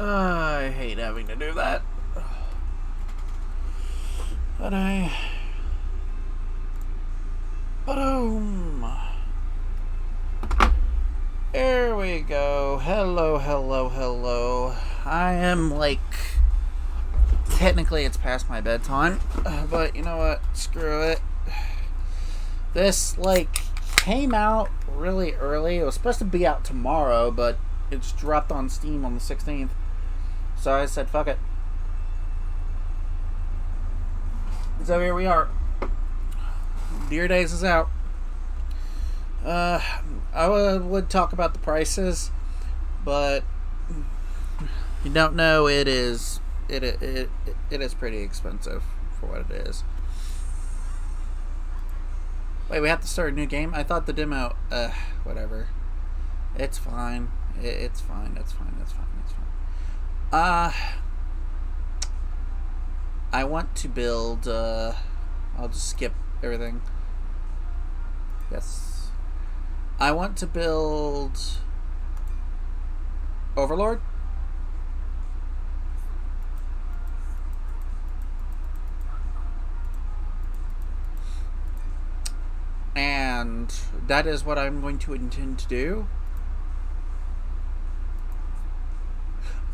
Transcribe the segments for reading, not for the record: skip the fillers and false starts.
I hate having to do that. But Boom! There we go. Hello, hello, hello. I am like. Technically, it's past my bedtime. But you know what? Screw it. This, came out really early. It was supposed to be out tomorrow, but it's dropped on Steam on the 16th. So I said, fuck it. So here we are. Deer Days is out. I would talk about the prices, but you don't know it is pretty expensive for what it is. Wait, we have to start a new game? I thought the demo, whatever. It's fine. It's fine. It's fine. It's fine. It's fine. I want to build, I'll just skip everything. Yes. I want to build Overlord. And that is what I'm going to intend to do.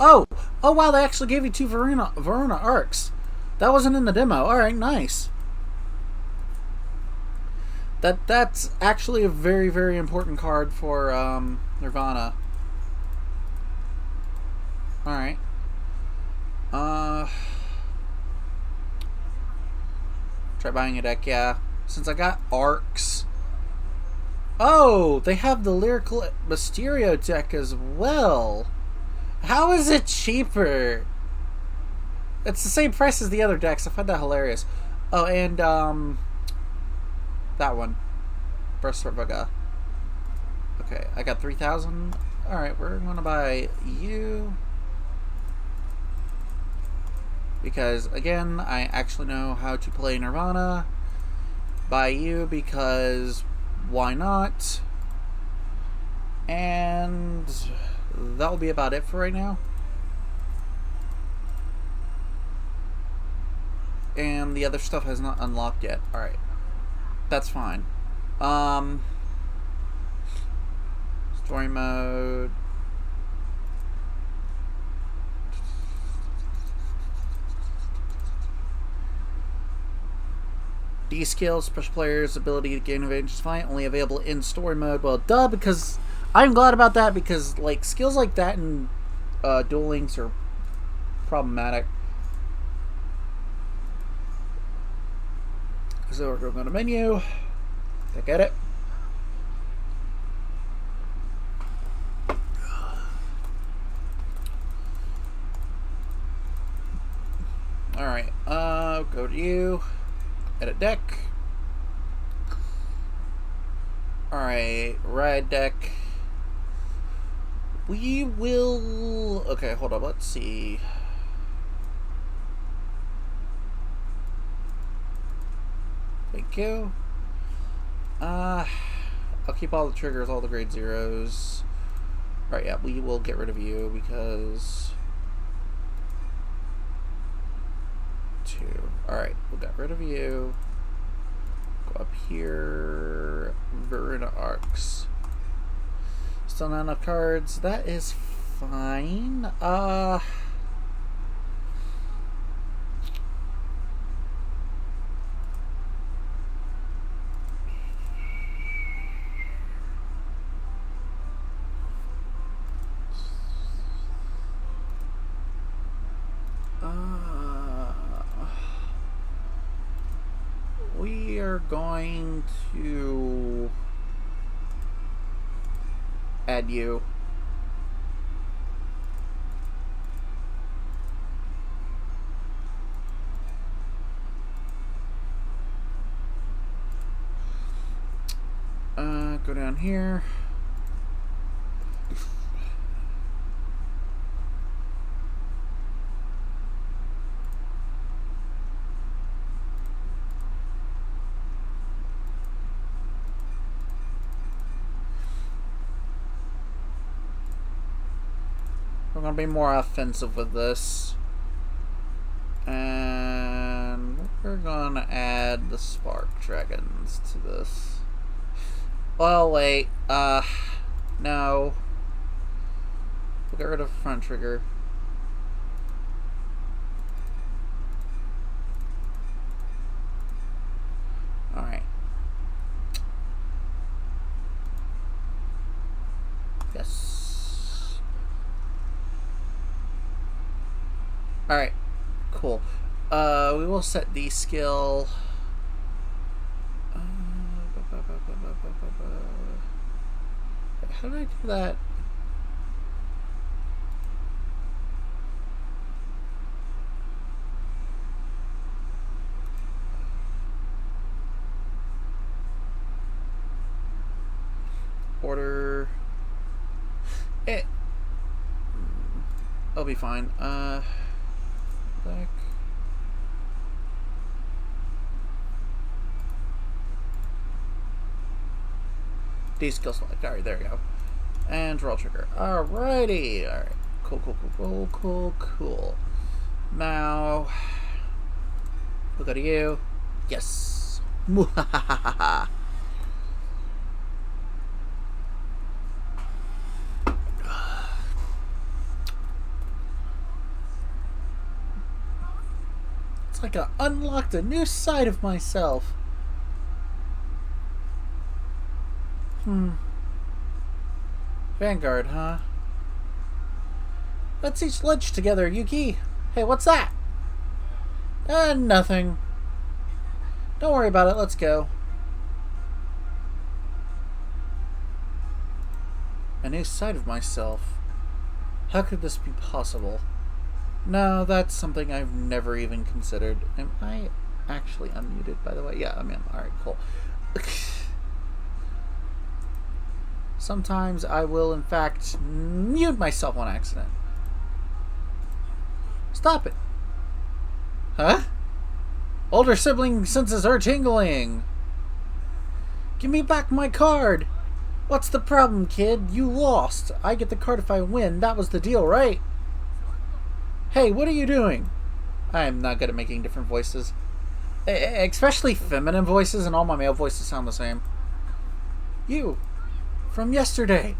Oh wow, they actually gave you 2 Verona arcs. That wasn't in the demo. Alright, nice. That's actually a very, very important card for Nirvana. Alright. Try buying a deck, yeah. Since I got arcs. Oh, they have the Lyrical Mysterio deck as well. How is it cheaper? It's the same price as the other decks. I find that hilarious. Oh, and that one. Burst Vaga. Okay, I got 3,000. Alright, we're gonna buy you. Because, again, I actually know how to play Nirvana. Buy you because why not? And that will be about it for right now. And the other stuff has not unlocked yet. Alright. That's fine. Story mode. D skill, special players' ability to gain advantage is fine. Only available in story mode. Well, duh, because I'm glad about that because skills like that in Duel Links are problematic. So we're going to go to menu. Look at it. Alright, go to you. Edit deck. Alright, ride deck. We will... Okay, hold on, let's see. Thank you. I'll keep all the triggers, all the grade 0s. Alright, yeah, we will get rid of you because... 2. Alright, we'll get rid of you. Go up here. Verona arcs. Still not enough cards. That is fine. We are going to add you. Go down here. We're going to be more offensive with this. And we're going to add the Spark Dragons to this. Well, wait. No. We'll get rid of front trigger. Alright. Yes. Alright. Cool. We will set the skill. How did I do that? Order. I'll be fine. Back. D-skill select. Alright, there we go. And roll trigger. Alrighty. Alright. Cool. Now, we'll go to you. Yes. It's like I unlocked a new side of myself. Vanguard, huh? Let's eat lunch together, Yuki. Hey, what's that? Nothing. Don't worry about it, let's go. A new side of myself. How could this be possible? No, that's something I've never even considered. Am I actually unmuted, by the way? Yeah, I'm in. Alright, cool. Sometimes I will, in fact, mute myself on accident. Stop it. Huh? Older sibling senses are tingling. Give me back my card. What's the problem, kid? You lost. I get the card if I win. That was the deal, right? Hey, what are you doing? I am not good at making different voices. Especially feminine voices, and all my male voices sound the same. You. From yesterday.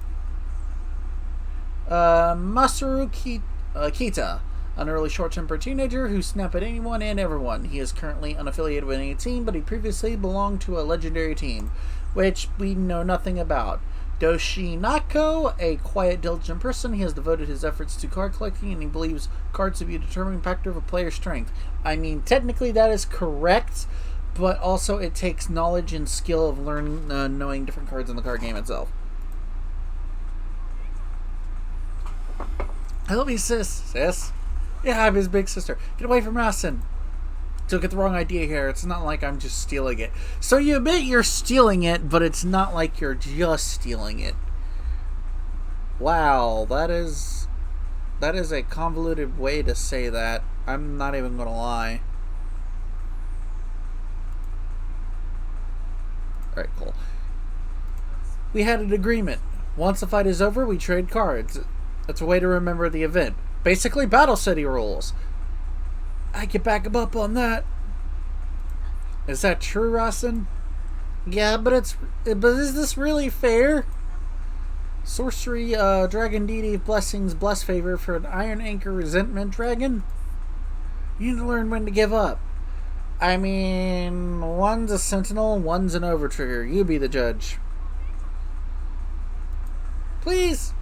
Masaru Kita. An early short-tempered teenager who snapped at anyone and everyone. He is currently unaffiliated with any team, but he previously belonged to a legendary team, which we know nothing about. Doshinako, a quiet, diligent person, he has devoted his efforts to card collecting, and he believes cards to be a determining factor of a player's strength. I mean, technically that is correct, but also it takes knowledge and skill of knowing different cards in the card game itself. Help me, sis. Sis? Yeah, I'm his big sister. Get away from Rasen. Don't get the wrong idea here. It's not like I'm just stealing it. So you admit you're stealing it, but it's not like you're just stealing it. Wow, that is a convoluted way to say that. I'm not even gonna lie. Alright, cool. We had an agreement. Once the fight is over, we trade cards. That's a way to remember the event. Basically, Battle City rules. I can back him up on that. Is that true, Rasen? Yeah, but is this really fair? Sorcery, Dragon Deity of Blessings, Bless Favor for an Iron Anchor Resentment Dragon? You need to learn when to give up. I mean, one's a Sentinel, one's an Overtrigger. You be the judge. Please!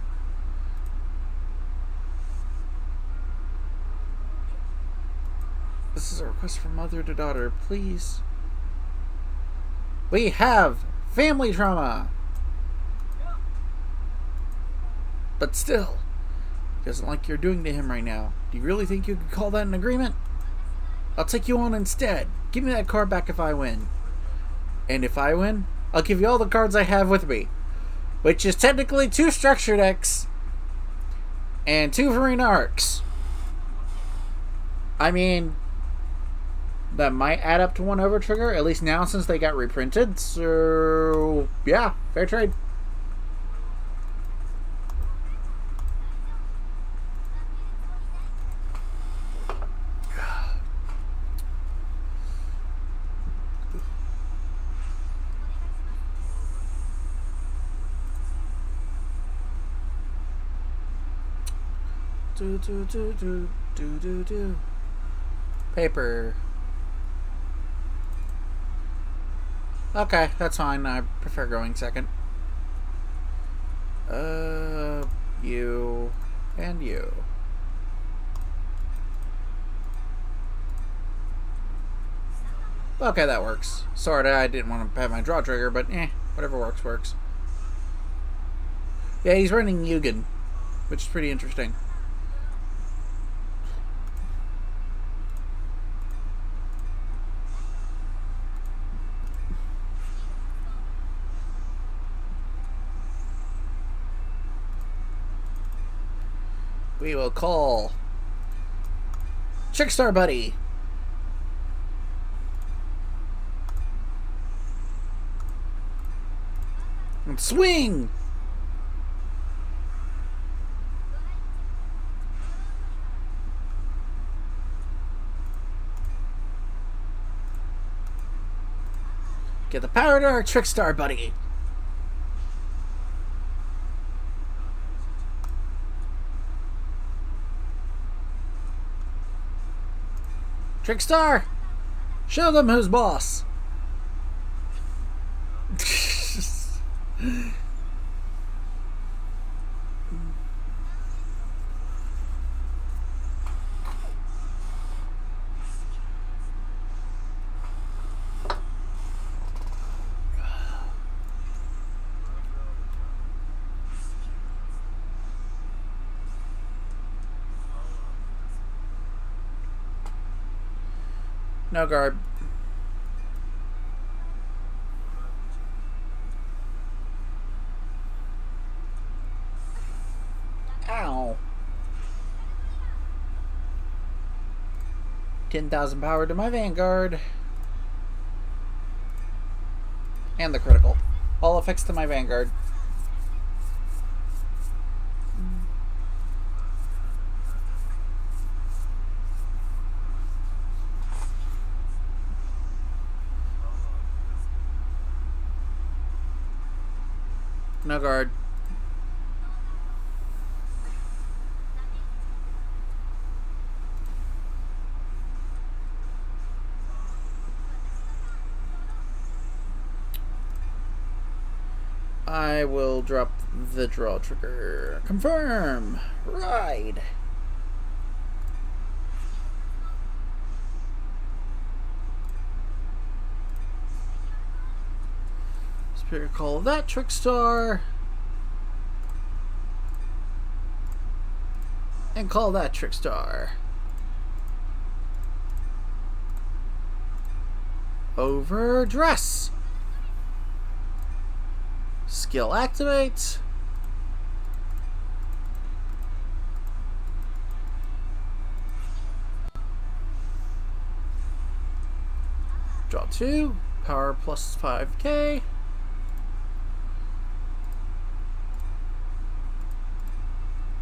This is a request from mother to daughter. Please. We have family trauma. But still, he doesn't like you're doing to him right now. Do you really think you could call that an agreement? I'll take you on instead. Give me that card back if I win. And if I win, I'll give you all the cards I have with me. Which is technically 2 structure decks and 2 Verena Arcs. I mean, that might add up to 1 Overtrigger, at least now since they got reprinted. So, yeah, fair trade. Do do do do do do do. Paper. Okay, that's fine. I prefer going second. You and you. Okay, that works. Sorry, I didn't want to have my draw trigger, but whatever works, works. Yeah, he's running Yugen, which is pretty interesting. We will call Trickstar Buddy. And swing! Get the power to our Trickstar Buddy. Trickstar! Show them who's boss! No guard. Ow. 10,000 power to my Vanguard. And the critical. All effects to my Vanguard. No guard. I will drop the draw trigger. Confirm. Ride. Spirit call that Trickstar. And call that Trickstar. Overdress. Skill activate. Draw 2. Power plus 5k.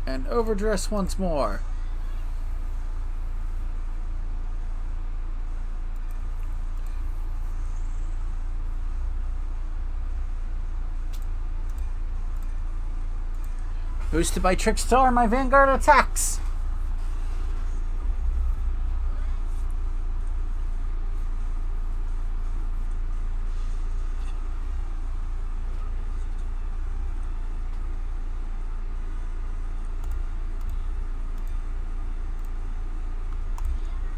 And overdress once more. Boosted by Trickstar, my Vanguard attacks.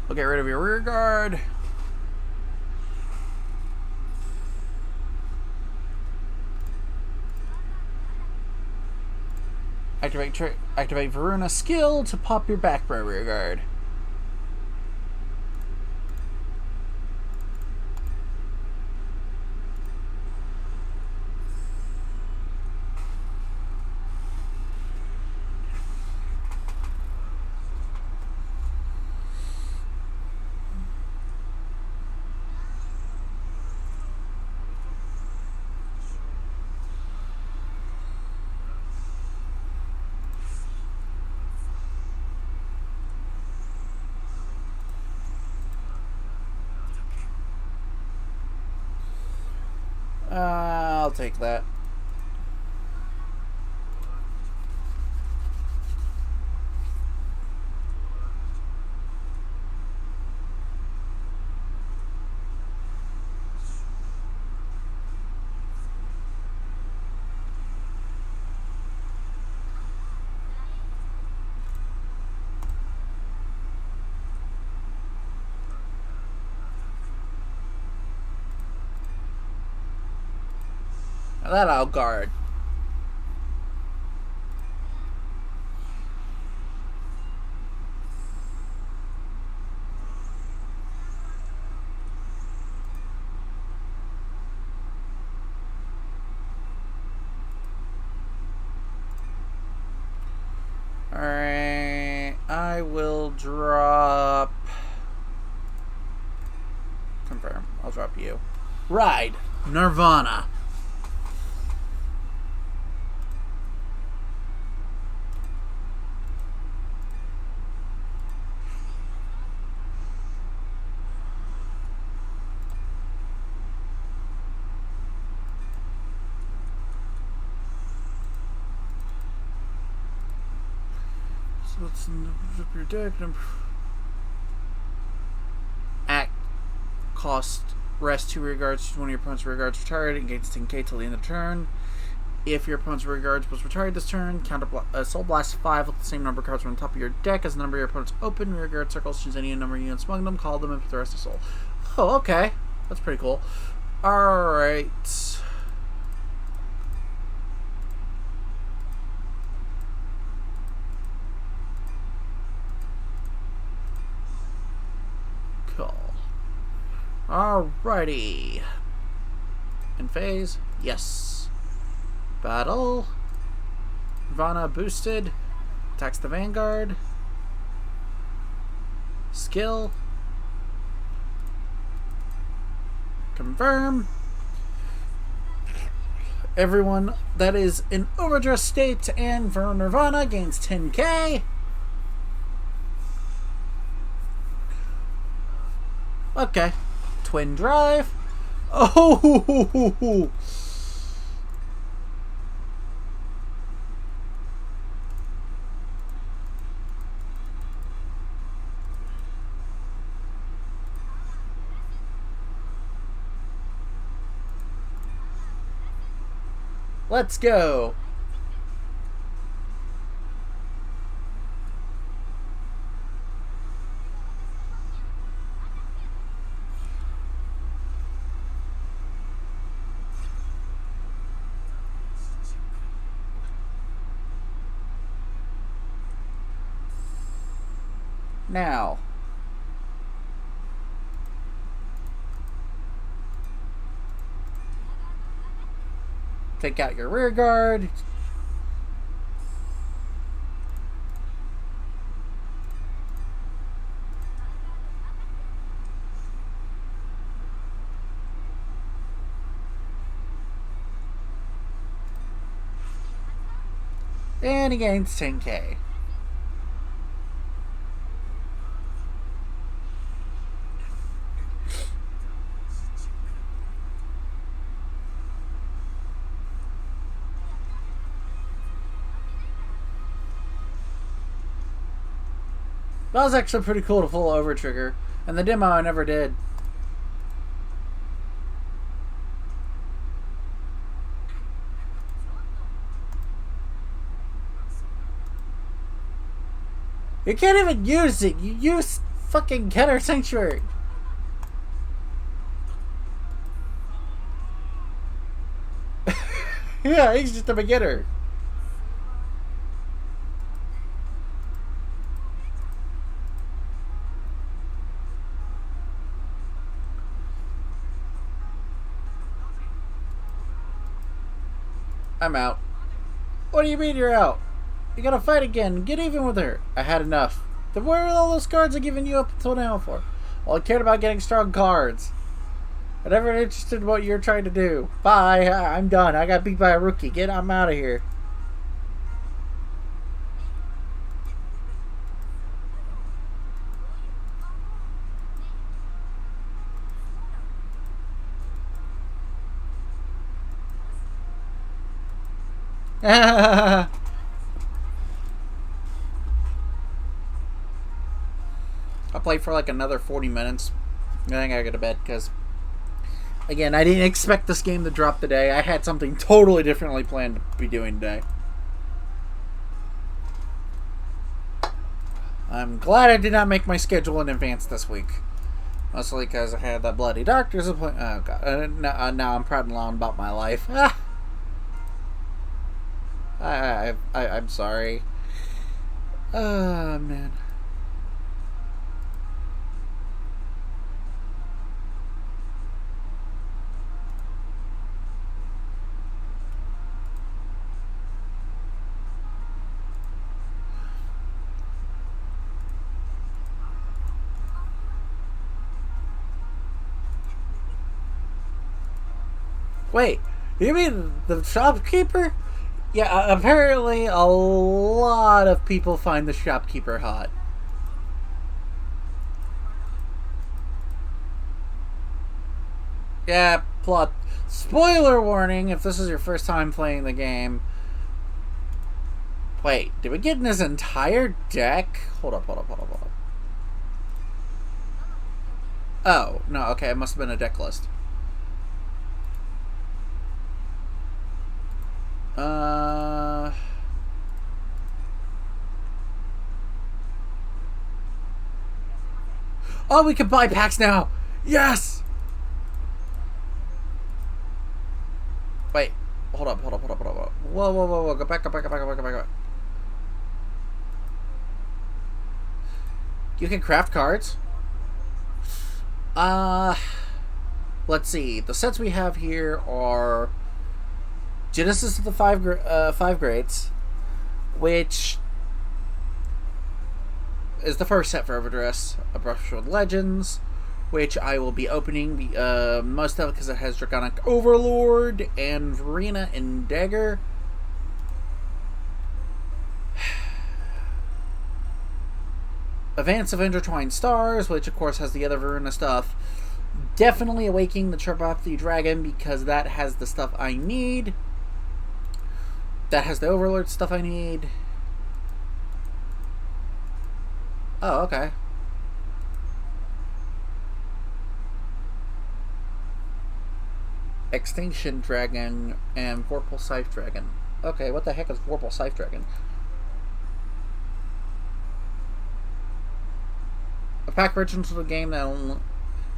We'll get rid of your rear guard. Activate Varuna skill to pop your back row rear guard. I'll take that. That I'll guard. Alright, I will drop... Confirm. I'll drop you. Ride. Nirvana. So let's up your deck. Act. Cost. Rest 2 rear guards. One of your opponent's rear guards retired. It gains 10k till the end of the turn. If your opponent's rear guards was retired this turn, counter Soul Blast 5 with the same number of cards on the top of your deck as the number of your opponent's open rear guard circles. Choose any number of units among them, call them, and put the rest of Soul. Oh, okay. That's pretty cool. Alright. Cool. Alrighty. In phase? Yes. Battle. Nirvana boosted. Attacks the Vanguard. Skill. Confirm. Everyone that is in overdress state and for Nirvana gains 10k. Okay. Twin drive. Oh! Let's go. Now, take out your rear guard. And he gains 10k. That was actually pretty cool to pull over trigger. And the demo I never did. You can't even use it. You use fucking Kenner Sanctuary. Yeah, he's just a beginner. I'm out. What do you mean you're out? You gotta fight again. Get even with her. I had enough. Then where are all those cards I've given you up until now for? Well, I cared about getting strong cards. I'm never interested in what you're trying to do. Bye. I'm done. I got beat by a rookie. I'm out of here. I'll play for like another 40 minutes. I think I go to bed because, again, I didn't expect this game to drop today. I had something totally differently planned to be doing today. I'm glad I did not make my schedule in advance this week. Mostly because I had that bloody doctor's appointment. Oh, God. Now I'm prattling on about my life. I'm sorry. Man. Wait, you mean the shopkeeper? Yeah, apparently a lot of people find the shopkeeper hot. Yeah, plot. Spoiler warning if this is your first time playing the game. Wait, did we get in his entire deck? Hold up. Oh, no, okay, it must have been a deck list. Oh, we can buy packs now! Yes! Wait, hold up. Whoa. Go back. You can craft cards. Let's see. The sets we have here are Genesis of the Five Greats, which is the first set for Overdress, A Brush with Legends, which I will be opening most of because it has Draconic Overlord and Verena and Dagger. Advance of Intertwined Stars, which of course has the other Verena stuff. Definitely Awakening the Tripathi Dragon because that has the stuff I need. That has the Overlord stuff I need. Oh, okay. Extinction Dragon and Vorpal Scythe Dragon. Okay, what the heck is Vorpal Scythe Dragon? A pack original to the game that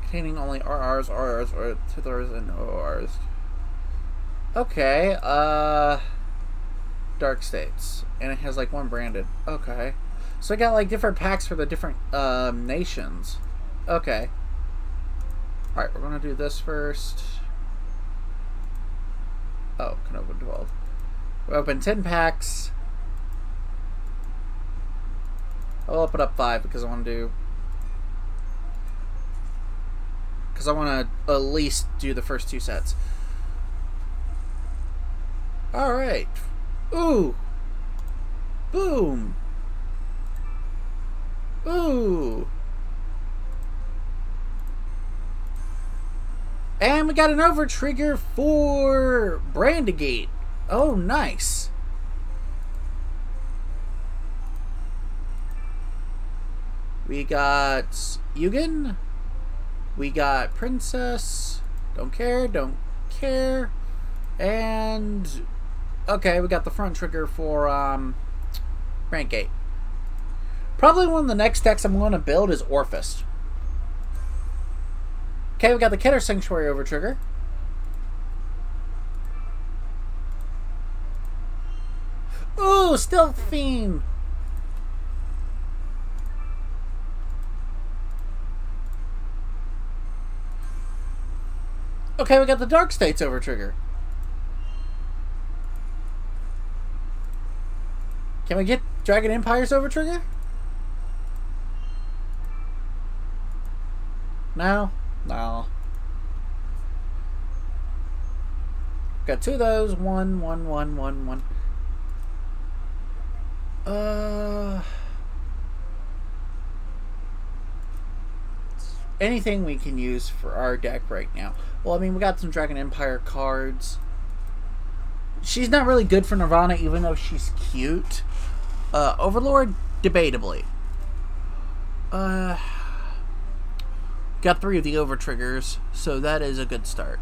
containing only RRs, or Tithers, and ORs. Okay, Dark States. And it has like one branded. Okay. So I got like different packs for the different nations. Okay. Alright, we're gonna do this first. Oh, can open 12. We'll open 10 packs. I'll open up 5 because I want to do... Because I want to at least do the first 2 sets. Alright. Ooh! Boom! Ooh! And we got an over trigger for Brandigate. Oh, nice. We got Yugen. We got Princess. Don't care. And okay, we got the front trigger for Brandigate. Probably one of the next decks I'm going to build is Orphist. Okay, we got the Keter Sanctuary over trigger. Ooh, Stealth Fiend. Okay, we got the Dark States over trigger. Can we get Dragon Empires over trigger? No. No. Got 2 of those. One. Anything we can use for our deck right now. Well, I mean, we got some Dragon Empire cards. She's not really good for Nirvana, even though she's cute. Overlord, debatably. Got 3 of the over triggers, so that is a good start.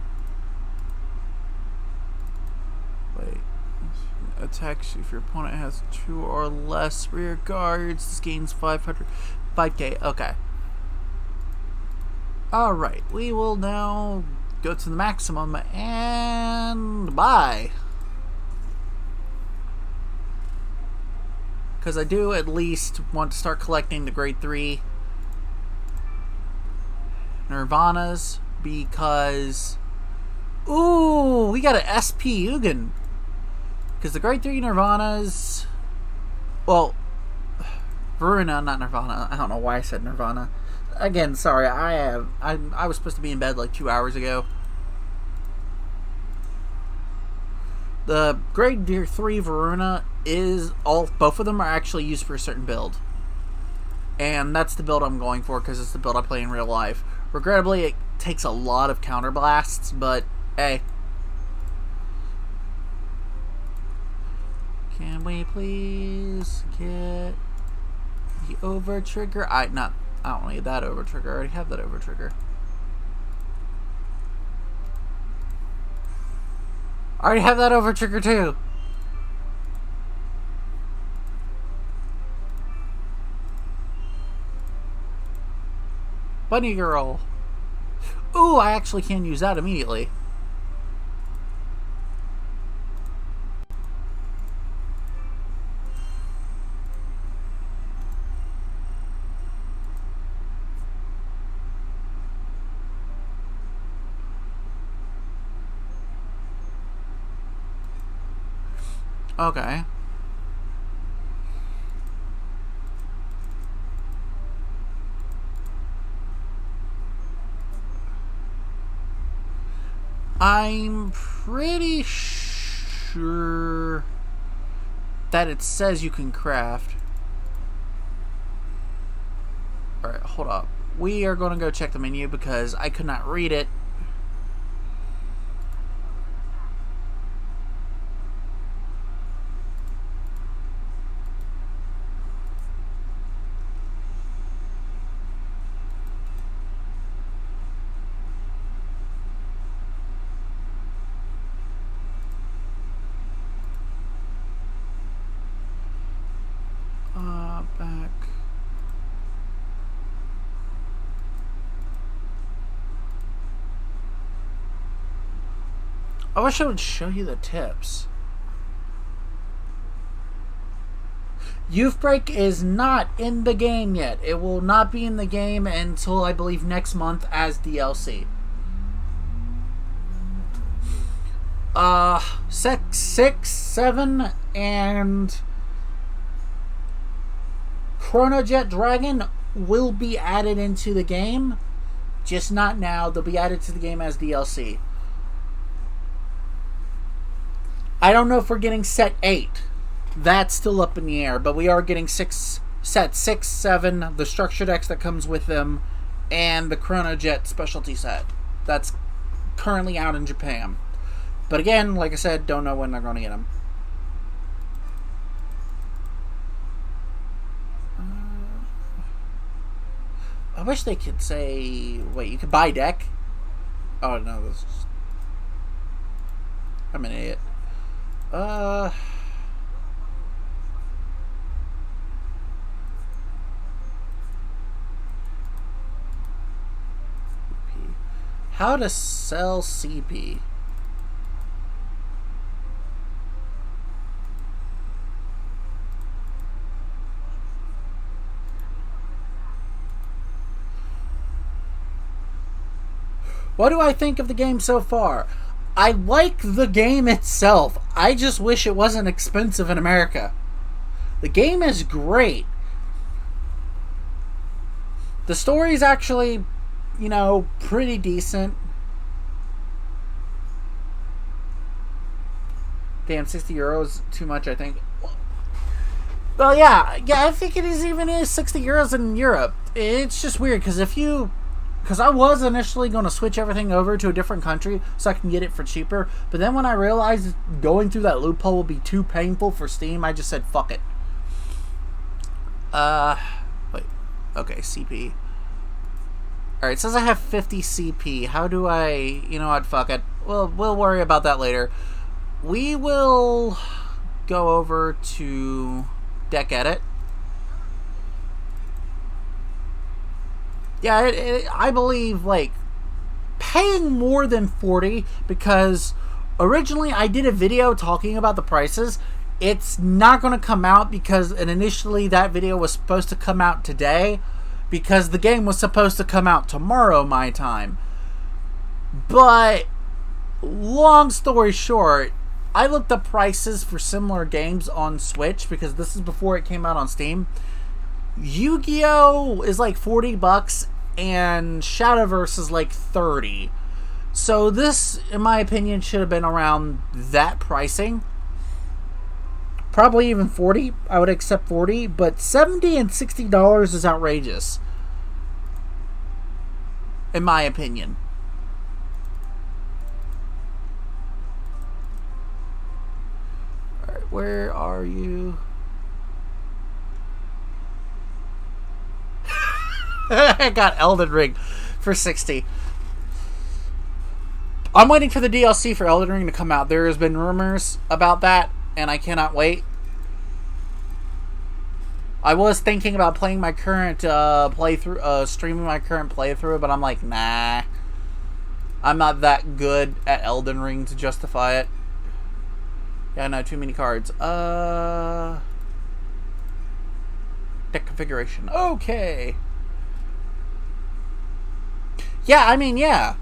Wait. Attacks if your opponent has 2 or less rear guards. This gains 5k. Okay. Alright, we will now go to the maximum and buy. because I do at least want to start collecting the grade 3 Nirvanas, because ooh, we got an SP Ugin, because the grade 3 Nirvanas, well, Varuna, not Nirvana. I don't know why I said Nirvana. Again, sorry, I was supposed to be in bed like 2 hours ago. The grade 3 Varuna is both of them are actually used for a certain build. And that's the build I'm going for, because it's the build I play in real life. Regrettably, it takes a lot of counterblasts, but hey. Can we please get the over trigger? I don't need that over trigger. I already have that over trigger. I already have that over trigger too. Bunny girl. Ooh, I actually can use that immediately. Okay. I'm pretty sure that it says you can craft. Alright, hold up. We are going to go check the menu because I could not read it. Back. I wish I would show you the tips. Youth Break is not in the game yet. It will not be in the game until I believe next month as DLC. 6, 7, and Chronojet Dragon will be added into the game, just not now. They'll be added to the game as DLC. I don't know if we're getting set 8. That's still up in the air, but we are getting set 6, 7, the structure decks that comes with them, and the Chronojet specialty set. That's currently out in Japan. But again, like I said, don't know when they're going to get them. I wish they could say, wait, you could buy deck? Oh, no, this is... I'm an idiot. How to sell CP? What do I think of the game so far? I like the game itself. I just wish it wasn't expensive in America. The game is great. The story's actually, you know, pretty decent. Damn, 60 euros too much, I think. Well, yeah, I think it is 60 euros in Europe. It's just weird because because I was initially going to switch everything over to a different country so I can get it for cheaper. But then when I realized going through that loophole would be too painful for Steam, I just said, fuck it. Wait. Okay, CP. Alright, it says I have 50 CP. How do I... You know what, fuck it. We'll worry about that later. We will go over to Deck Edit. Yeah, I believe, like, paying more than 40, because originally I did a video talking about the prices. It's not going to come out because, and initially that video was supposed to come out today because the game was supposed to come out tomorrow my time. But long story short, I looked up prices for similar games on Switch because this is before it came out on Steam. Yu-Gi-Oh! Is like $40 and Shadowverse is like $30. So this, in my opinion, should have been around that pricing. Probably even $40. I would accept $40, but $70 and $60 is outrageous, in my opinion. All right, where are you? I got Elden Ring for $60. I'm waiting for the DLC for Elden Ring to come out. There has been rumors about that, and I cannot wait. I was thinking about playing my current playthrough, streaming my current playthrough, but I'm like, nah. I'm not that good at Elden Ring to justify it. Yeah, no, too many cards. Deck configuration. Okay. Yeah, I mean, yeah.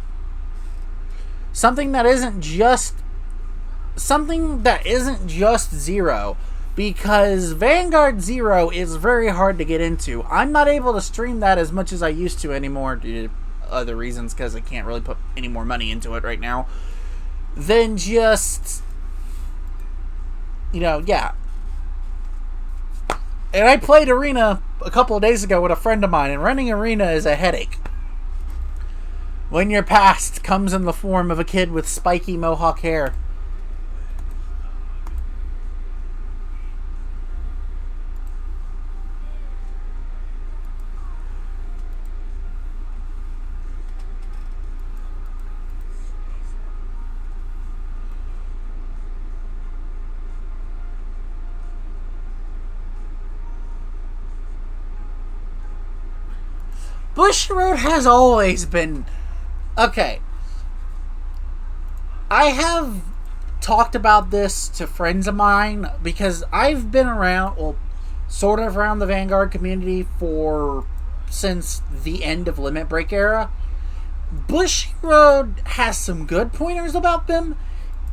Something that isn't just Zero, because Vanguard Zero is very hard to get into. I'm not able to stream that as much as I used to anymore due to other reasons, because I can't really put any more money into it right now than just, yeah. And I played Arena a couple of days ago with a friend of mine, and running Arena is a headache when your past comes in the form of a kid with spiky mohawk hair. Bushiroad has always been... Okay. I have talked about this to friends of mine because I've been around, well, sort of around the Vanguard community since the end of Limit Break era. Bushiroad has some good pointers about them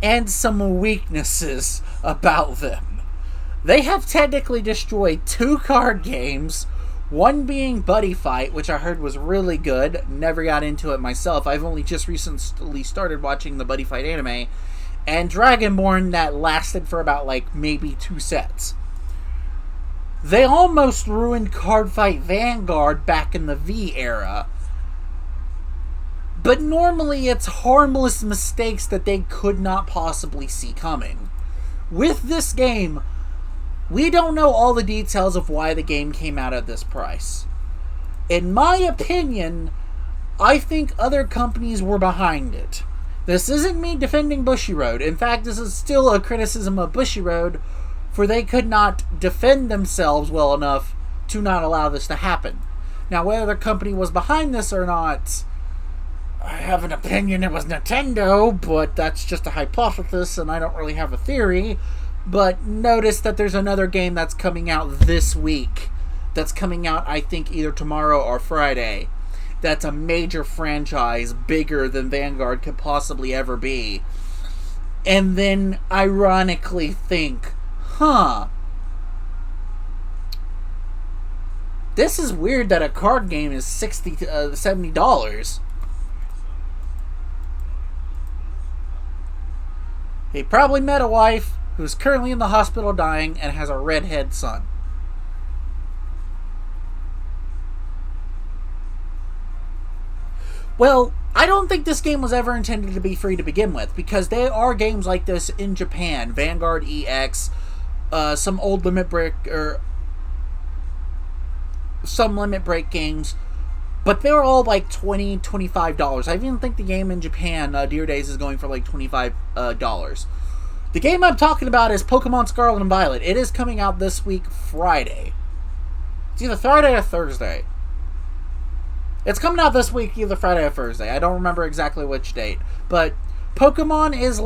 and some weaknesses about them. They have technically destroyed 2 card games, one being Buddy Fight, which I heard was really good. Never got into it myself. I've only just recently started watching the Buddy Fight anime. And Dragonborn, that lasted for about, maybe 2 sets. They almost ruined Card Fight Vanguard back in the V era. But normally it's harmless mistakes that they could not possibly see coming. With this game, we don't know all the details of why the game came out at this price. In my opinion, I think other companies were behind it. This isn't me defending Bushiroad. In fact, this is still a criticism of Bushiroad, for they could not defend themselves well enough to not allow this to happen. Now, whether the company was behind this or not, I have an opinion it was Nintendo, but that's just a hypothesis and I don't really have a theory. But notice that there's another game that's coming out this week. That's coming out, I think, either tomorrow or Friday. That's a major franchise, bigger than Vanguard could possibly ever be. And then, ironically think, this is weird that a card game is $70. He probably met a wife who's currently in the hospital dying and has a redhead son. Well, I don't think this game was ever intended to be free to begin with, because there are games like this in Japan. Vanguard EX, some old Limit Break, or some Limit Break games, but they're all $20, $25. I even think the game in Japan, Dear Days, is going for $25. The game I'm talking about is Pokemon Scarlet and Violet. It is coming out this week, Friday. It's either Friday or Thursday. It's coming out this week, either Friday or Thursday. I don't remember exactly which date. But Pokemon is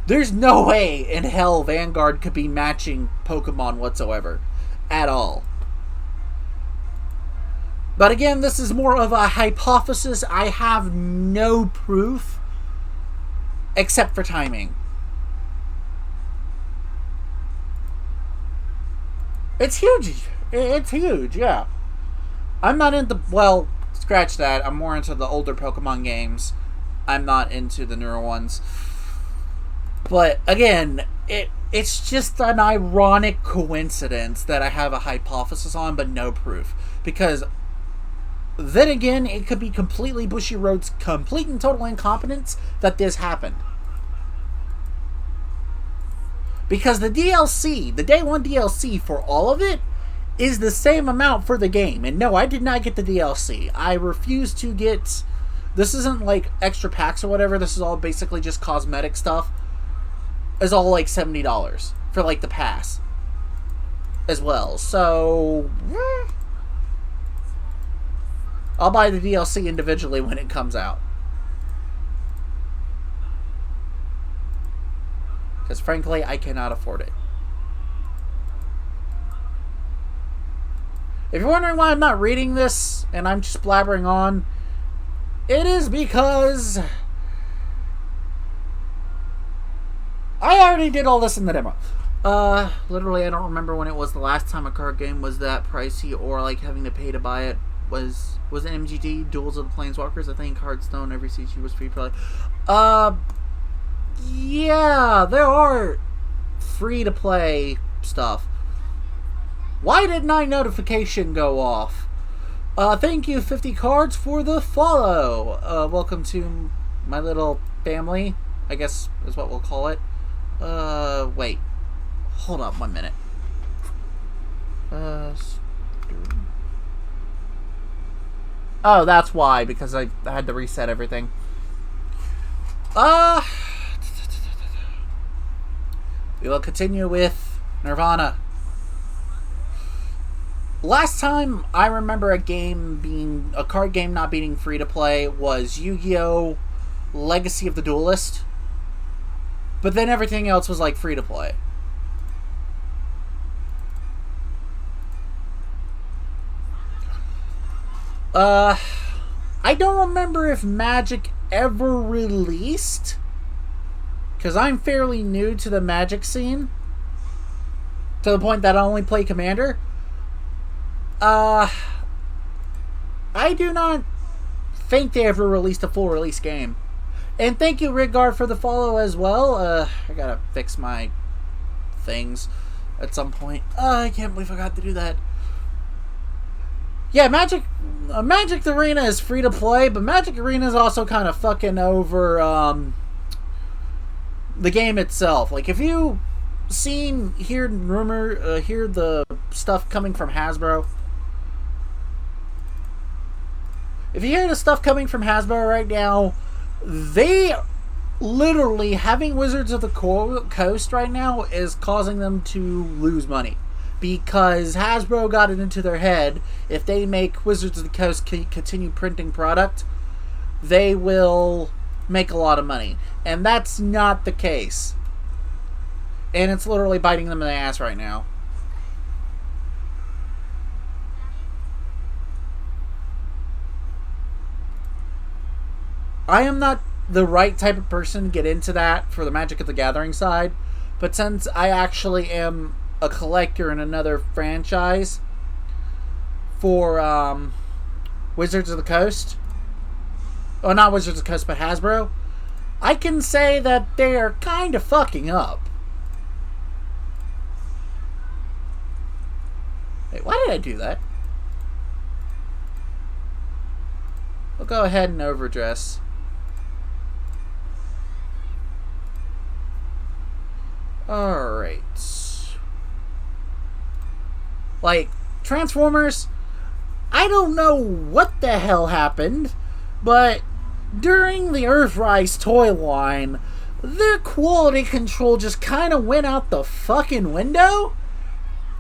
There's no way in hell Vanguard could be matching Pokemon whatsoever. At all. But again, this is more of a hypothesis. I have no proof. Except for timing. It's huge. It's huge, yeah. I'm not into... Well, scratch that. I'm more into the older Pokemon games. I'm not into the newer ones. But, again, it's just an ironic coincidence that I have a hypothesis on, but no proof. Because, then again, it could be completely Bushiroad's complete and total incompetence that this happened. Because the DLC, the Day 1 DLC for all of it, is the same amount for the game. And no, I did not get the DLC. I refuse to get... This isn't like extra packs or whatever. This is all basically just cosmetic stuff. It's all like $70 for like the pass as well. So I'll buy the DLC individually when it comes out. Because frankly, I cannot afford it. If you're wondering why I'm not reading this and I'm just blabbering on, it is because I already did all this in the demo. Literally, I don't remember when it was the last time a card game was that pricey or like having to pay to buy it. Was it MGD, Duels of the Planeswalkers? I think Hearthstone, every CG was free to play. Yeah, there are free to play stuff. Why didn't my notification go off? Thank you, 50 cards, for the follow. Welcome to my little family, I guess is what we'll call it. Wait. Hold on 1 minute. Oh, that's why, because I had to reset everything. We will continue with Nirvana. Last time I remember a card game not being free to play was Yu-Gi-Oh! Legacy of the Duelist. But then everything else was like free to play. I don't remember if Magic ever released, because I'm fairly new to the Magic scene, to the point that I only play Commander. I do not think they ever released a full release game. And thank you, Rigard, for the follow as well. I gotta fix my things at some point. I can't believe I forgot to do that. Yeah, Magic Arena is free to play, but Magic Arena is also kind of fucking over the game itself. Like, if you hear the stuff coming from Hasbro. If you hear the stuff coming from Hasbro right now, they literally, having Wizards of the Coast right now is causing them to lose money. Because Hasbro got it into their head, if they make Wizards of the Coast continue printing product, they will make a lot of money. And that's not the case. And it's literally biting them in the ass right now. I am not the right type of person to get into that for the Magic of the Gathering side, but since I actually am a collector in another franchise for Wizards of the Coast, well, not Wizards of the Coast, but Hasbro, I can say that they are kind of fucking up. Wait, why did I do that? We'll go ahead and overdress. Alright. Like, Transformers, I don't know what the hell happened, but during the Earthrise toy line, their quality control just kind of went out the fucking window,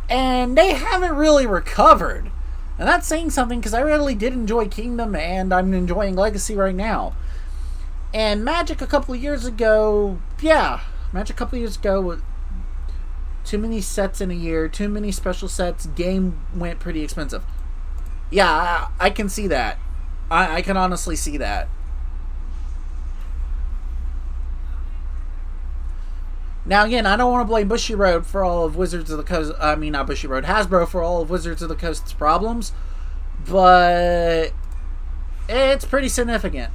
and they haven't really recovered. And that's saying something, because I really did enjoy Kingdom, and I'm enjoying Legacy right now. And Magic a couple of years ago, yeah, Imagine a couple years ago with too many sets in a year, too many special sets, game went pretty expensive. Yeah, I can see that. I can honestly see that. Now again, I don't want to blame Bushiroad for all of Wizards of the Coast. I mean, not Bushiroad, Hasbro for all of Wizards of the Coast's problems, but it's pretty significant.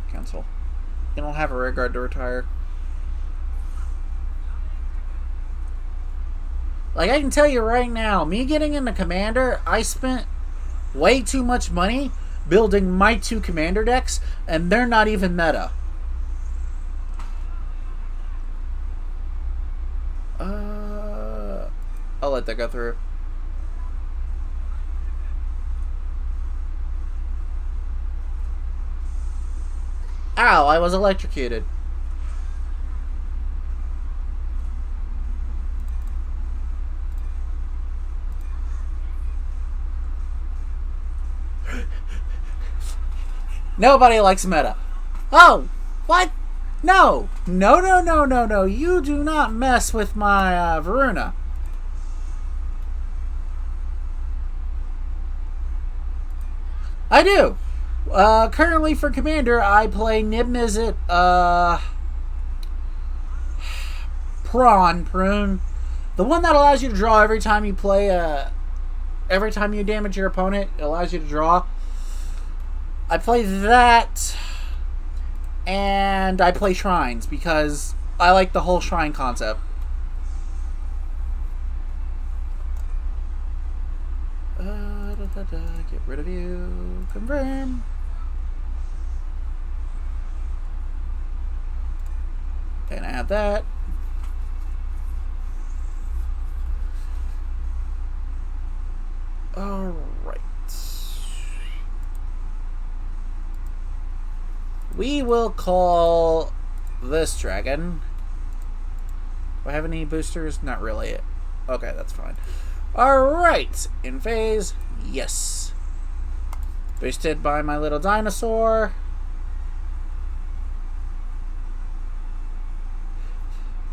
Cancel. You don't have a rear guard to retire. Like, I can tell you right now, me getting into Commander, I spent way too much money building my 2 Commander decks, and they're not even meta. I'll let that go through. Ow, I was electrocuted. Nobody likes meta. Oh, what? No. No. You do not mess with my Varuna. I do. Currently for Commander, I play Nib Mizzet, Prune. The one that allows you to draw every time you play, every time you damage your opponent, it allows you to draw. I play that, and I play Shrines, because I like the whole Shrine concept. Get rid of you. Confirm. And add that. Alright. We will call this dragon. Do I have any boosters? Not really. Okay, that's fine. Alright. In phase. Yes. Boosted by my little dinosaur.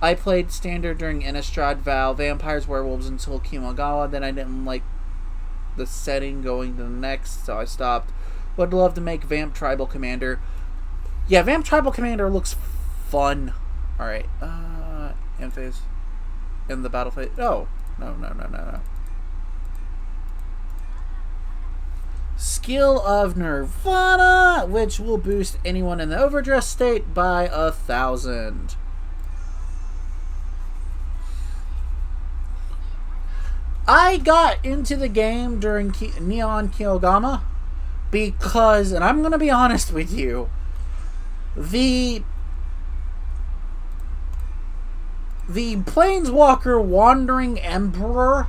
I played Standard during Innistrad, Val, Vampires, Werewolves until Kimogawa. Then I didn't like the setting going to the next, so I stopped. Would love to make Vamp Tribal Commander. Yeah, Vamp Tribal Commander looks fun. Alright. End phase. In the battle phase. Oh. No. Skill of Nirvana, which will boost anyone in the overdress state by 1,000. I got into the game during Neon Kyogama because, and I'm going to be honest with you, the Planeswalker Wandering Emperor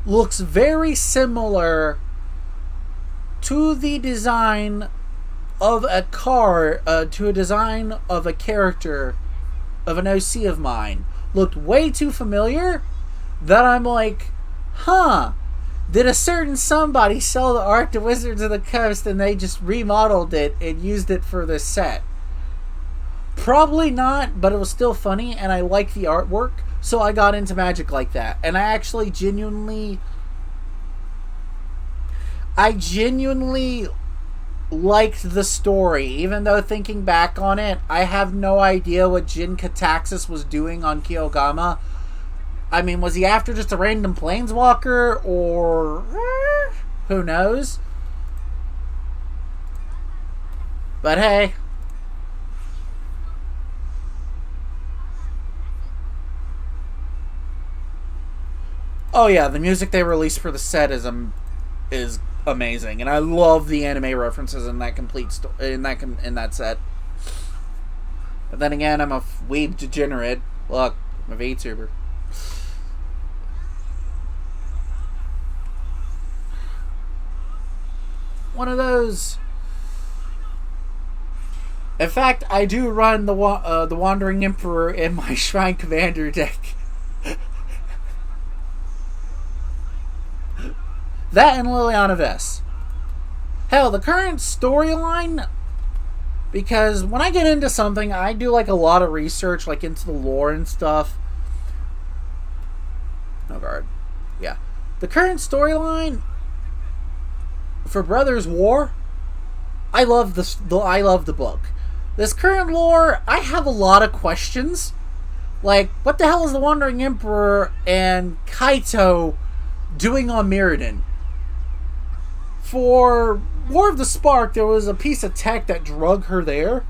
looks very similar to the design of a car, to a design of a character of an OC of mine. Looked way too familiar that I'm like, huh, did a certain somebody sell the art to Wizards of the Coast and they just remodeled it and used it for this set? Probably not, but it was still funny and I like the artwork, so I got into Magic like that. And I actually genuinely liked the story, even though thinking back on it, I have no idea what Jin Kataxis was doing on Kyogama. I mean, was he after just a random planeswalker, or who knows? But hey. Oh yeah, the music they released for the set is amazing, and I love the anime references in that in that set. But then again, I'm a weeb degenerate. Look, I'm a vtuber. One of those. In fact, I do run the Wandering Emperor in my Shrine Commander deck. That and Liliana Vess. Hell, the current storyline, because when I get into something, I do like a lot of research, like into the lore and stuff. No guard. Yeah. The current storyline for Brothers War, I love the book. This current lore, I have a lot of questions. Like, what the hell is the Wandering Emperor and Kaito doing on Mirrodin? For War of the Spark, there was a piece of tech that drug her there.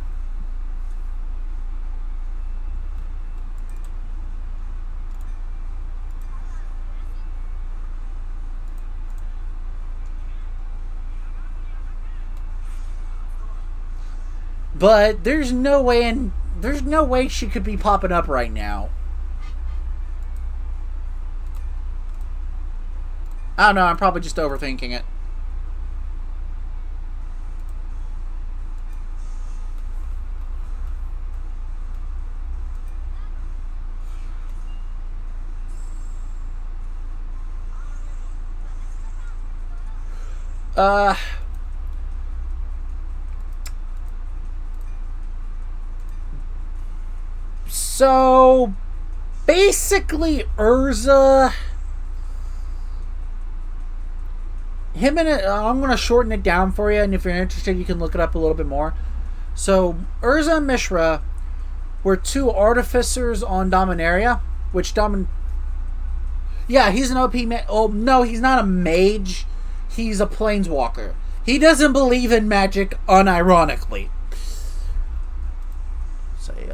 But there's no way she could be popping up right now. I don't know, I'm probably just overthinking it. So, basically, Urza... I'm going to shorten it down for you, and if you're interested, you can look it up a little bit more. So, Urza and Mishra were two artificers on Dominaria, which Yeah, he's an OP Oh, no, he's not a mage. He's a planeswalker. He doesn't believe in magic, unironically. Say,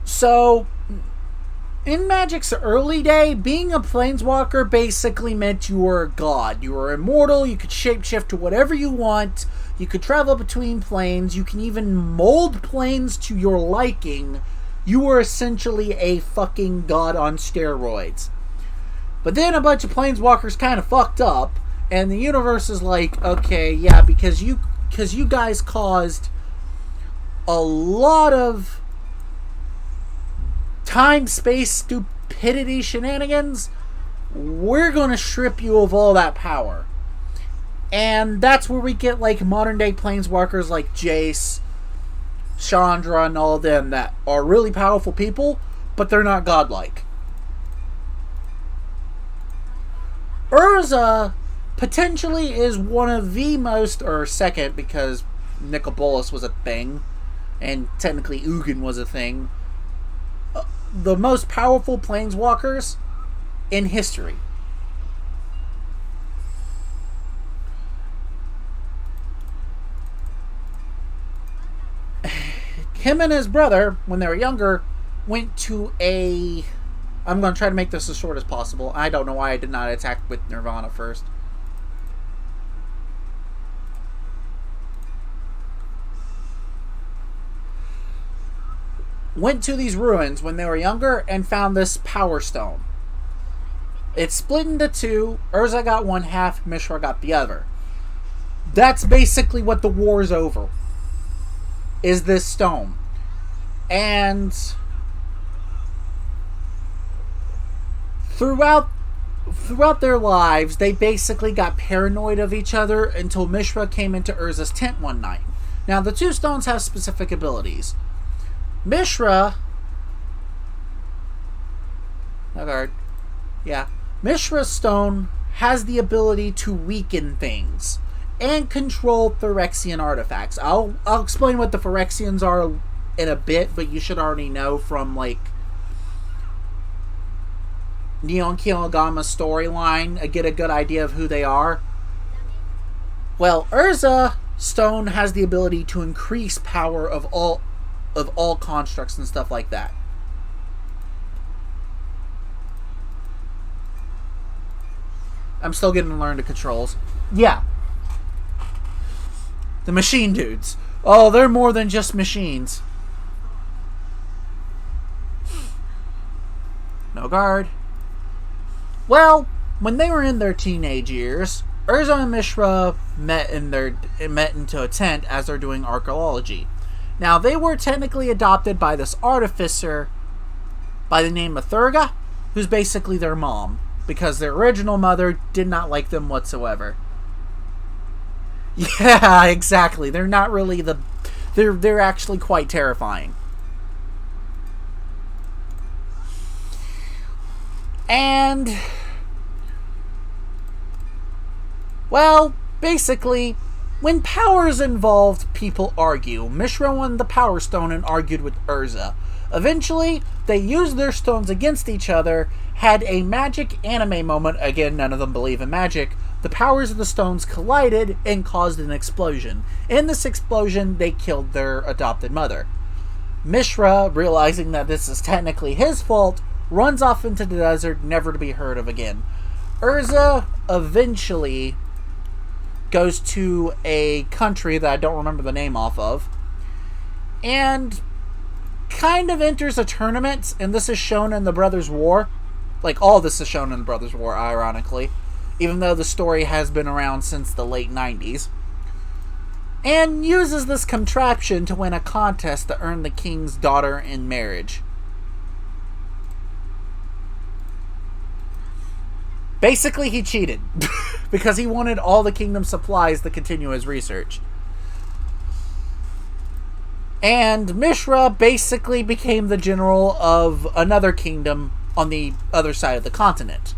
So, in Magic's early day, being a planeswalker basically meant you were a god. You were immortal, you could shapeshift to whatever you want, you could travel between planes, you can even mold planes to your liking. You were essentially a fucking god on steroids. But then a bunch of planeswalkers kind of fucked up, and the universe is like, okay, yeah, because you guys caused a lot of time-space stupidity shenanigans, we're going to strip you of all that power. And that's where we get like modern-day planeswalkers like Jace, Chandra, and all of them that are really powerful people, but they're not godlike. Urza potentially is one of the most, or second, because Nicol Bolas was a thing, and technically Ugin was a thing, the most powerful planeswalkers in history. Him and his brother, when they were younger, went to a... I'm going to try to make this as short as possible. I don't know why I did not attack with Nirvana first. Went to these ruins when they were younger and found this power stone. It split into two. Urza got one half, Mishra got the other. That's basically what the war is over. Is this stone. And throughout their lives, they basically got paranoid of each other until Mishra came into Urza's tent one night. Now, the two stones have specific abilities. Mishra... Vanguard. Yeah. Mishra's stone has the ability to weaken things and control Phyrexian artifacts. I'll explain what the Phyrexians are in a bit, but you should already know from, like, Neon Kilogama's storyline, get a good idea of who they are. Well, Urza stone has the ability to increase power of all constructs and stuff like that. I'm still getting to learn the controls. Yeah. The machine dudes. Oh, they're more than just machines. No guard. Well, when they were in their teenage years, Urza and Mishra met into a tent as they're doing archaeology. Now, they were technically adopted by this artificer by the name of Thurga, who's basically their mom, because their original mother did not like them whatsoever. Yeah, exactly. They're not really the... They're actually quite terrifying. And... well, basically, when power's involved, people argue. Mishra won the Power Stone and argued with Urza. Eventually, they used their stones against each other, had a magic anime moment. Again, none of them believe in magic. The powers of the stones collided and caused an explosion. In this explosion, they killed their adopted mother. Mishra, realizing that this is technically his fault, runs off into the desert, never to be heard of again. Urza eventually goes to a country that I don't remember the name off of, and kind of enters a tournament, and this is shown in the Brothers' War. Like, all this is shown in the Brothers' War, ironically, even though the story has been around since the late 90s, and uses this contraption to win a contest to earn the king's daughter in marriage. Basically, he cheated, because he wanted all the kingdom's supplies to continue his research. And Mishra basically became the general of another kingdom on the other side of the continent.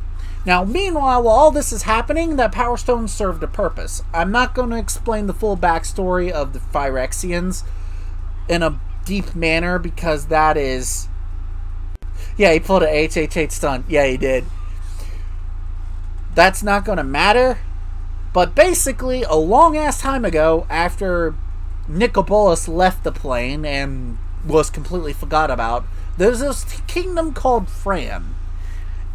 Now, meanwhile, while all this is happening, that Power Stone served a purpose. I'm not going to explain the full backstory of the Phyrexians in a deep manner, because that is... yeah, he pulled an HH8 stunt. Yeah, he did. That's not going to matter. But basically, a long-ass time ago, after Nicobolus left the plane and was completely forgot about, there's this kingdom called Fran.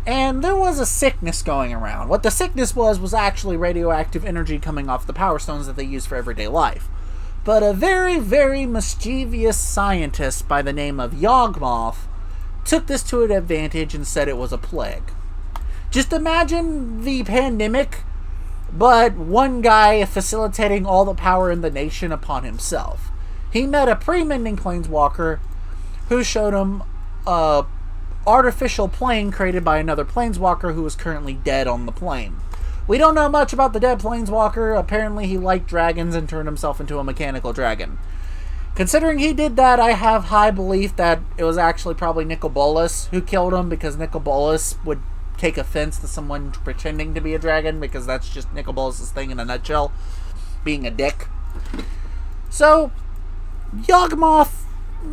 And there was a sickness going around. What the sickness was actually radioactive energy coming off the Power Stones that they use for everyday life. But a very, very mischievous scientist by the name of Yawgmoth took this to an advantage and said it was a plague. Just imagine the pandemic, but one guy facilitating all the power in the nation upon himself. He met a pre-mending planeswalker who showed him a artificial plane created by another planeswalker who was currently dead on the plane. We don't know much about the dead planeswalker. Apparently he liked dragons and turned himself into a mechanical dragon. Considering he did that, I have high belief that it was actually probably Nicobolus who killed him, because Nicobolus would take offense to someone pretending to be a dragon, because that's just Nicobolus' thing in a nutshell, being a dick. So, Yawgmoth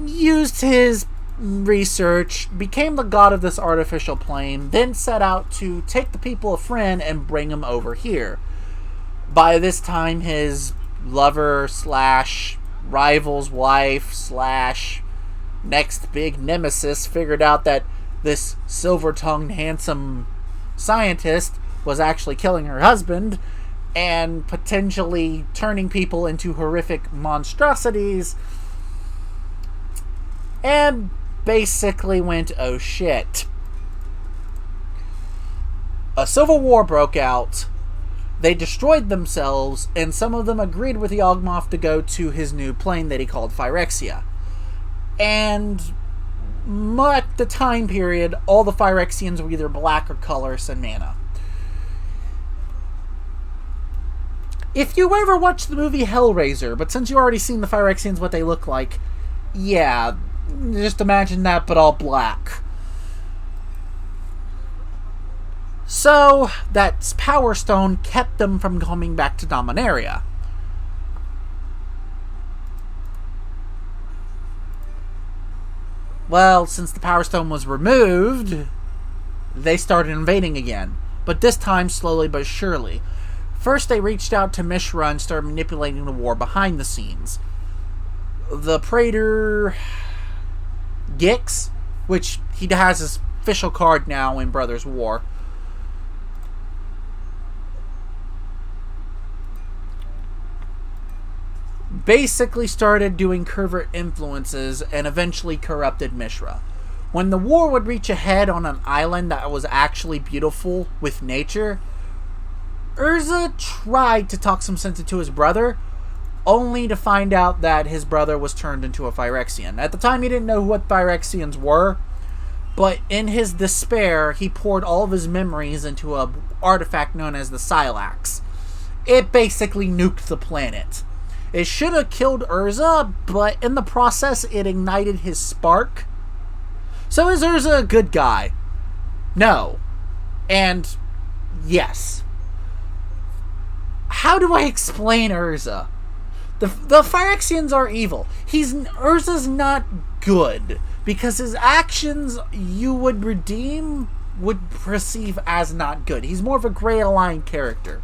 used his research, became the god of this artificial plane, then set out to take the people of Fran and bring them over here. By this time, his lover slash rival's wife slash next big nemesis figured out that this silver-tongued, handsome scientist was actually killing her husband and potentially turning people into horrific monstrosities, and basically went, oh shit. A civil war broke out. They destroyed themselves, and some of them agreed with Yawgmoth to go to his new plane that he called Phyrexia. And at the time period, all the Phyrexians were either black or colorless in mana. If you ever watched the movie Hellraiser, but since you already seen the Phyrexians, what they look like, yeah, just imagine that, but all black. So, that Power Stone kept them from coming back to Dominaria. Well, since the Power Stone was removed, they started invading again. But this time, slowly but surely. First, they reached out to Mishra and started manipulating the war behind the scenes. The Praetor Gix, which he has his official card now in Brothers' War, basically started doing covert influences and eventually corrupted Mishra. When the war would reach a head on an island that was actually beautiful with nature, Urza tried to talk some sense into his brother, only to find out that his brother was turned into a Phyrexian. At the time, he didn't know what Phyrexians were, But in his despair, he poured all of his memories into a artifact known as the Silax. It basically nuked the planet. It should have killed Urza, but in the process, it ignited his spark. So is Urza a good guy? No. And yes. How do I explain Urza? The Phyrexians are evil. Urza's not good, because his actions you would perceive as not good. He's more of a gray line character.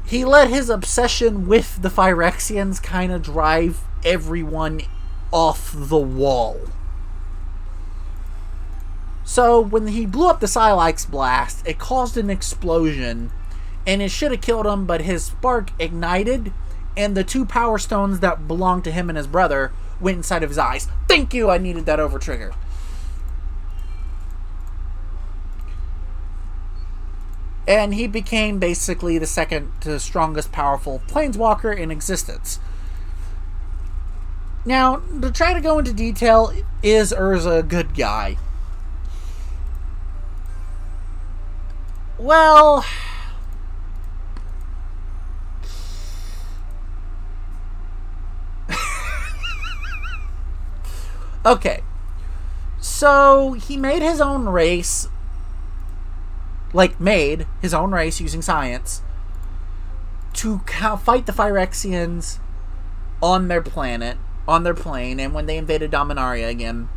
He let his obsession with the Phyrexians kind of drive everyone off the wall. So when he blew up the Silax blast, it caused an explosion, and it should have killed him, but his spark ignited, and the 2 power stones that belonged to him and his brother went inside of his eyes. Thank you, I needed that over trigger. And he became basically the second to strongest powerful planeswalker in existence. Now, to try to go into detail, is Urza a good guy? Well, okay. So, he made his own race, made his own race using science to fight the Phyrexians on their planet, on their plane, and when they invaded Dominaria again.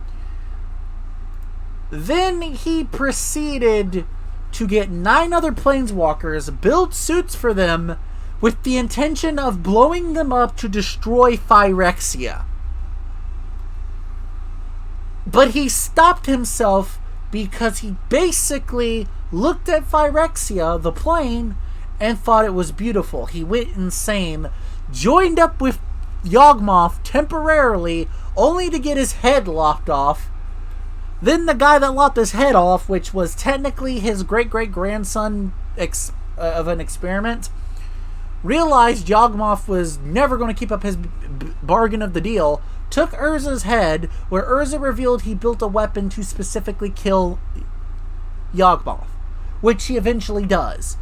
Then he proceeded to get 9 other planeswalkers, build suits for them, with the intention of blowing them up to destroy Phyrexia. But he stopped himself because he basically looked at Phyrexia, the plane, and thought it was beautiful. He went insane, joined up with Yawgmoth temporarily, only to get his head lopped off. Then the guy that lopped his head off, which was technically his great-great-grandson of an experiment, realized Yawgmoth was never going to keep up his bargain of the deal, took Urza's head, where Urza revealed he built a weapon to specifically kill Yawgmoth, which he eventually does.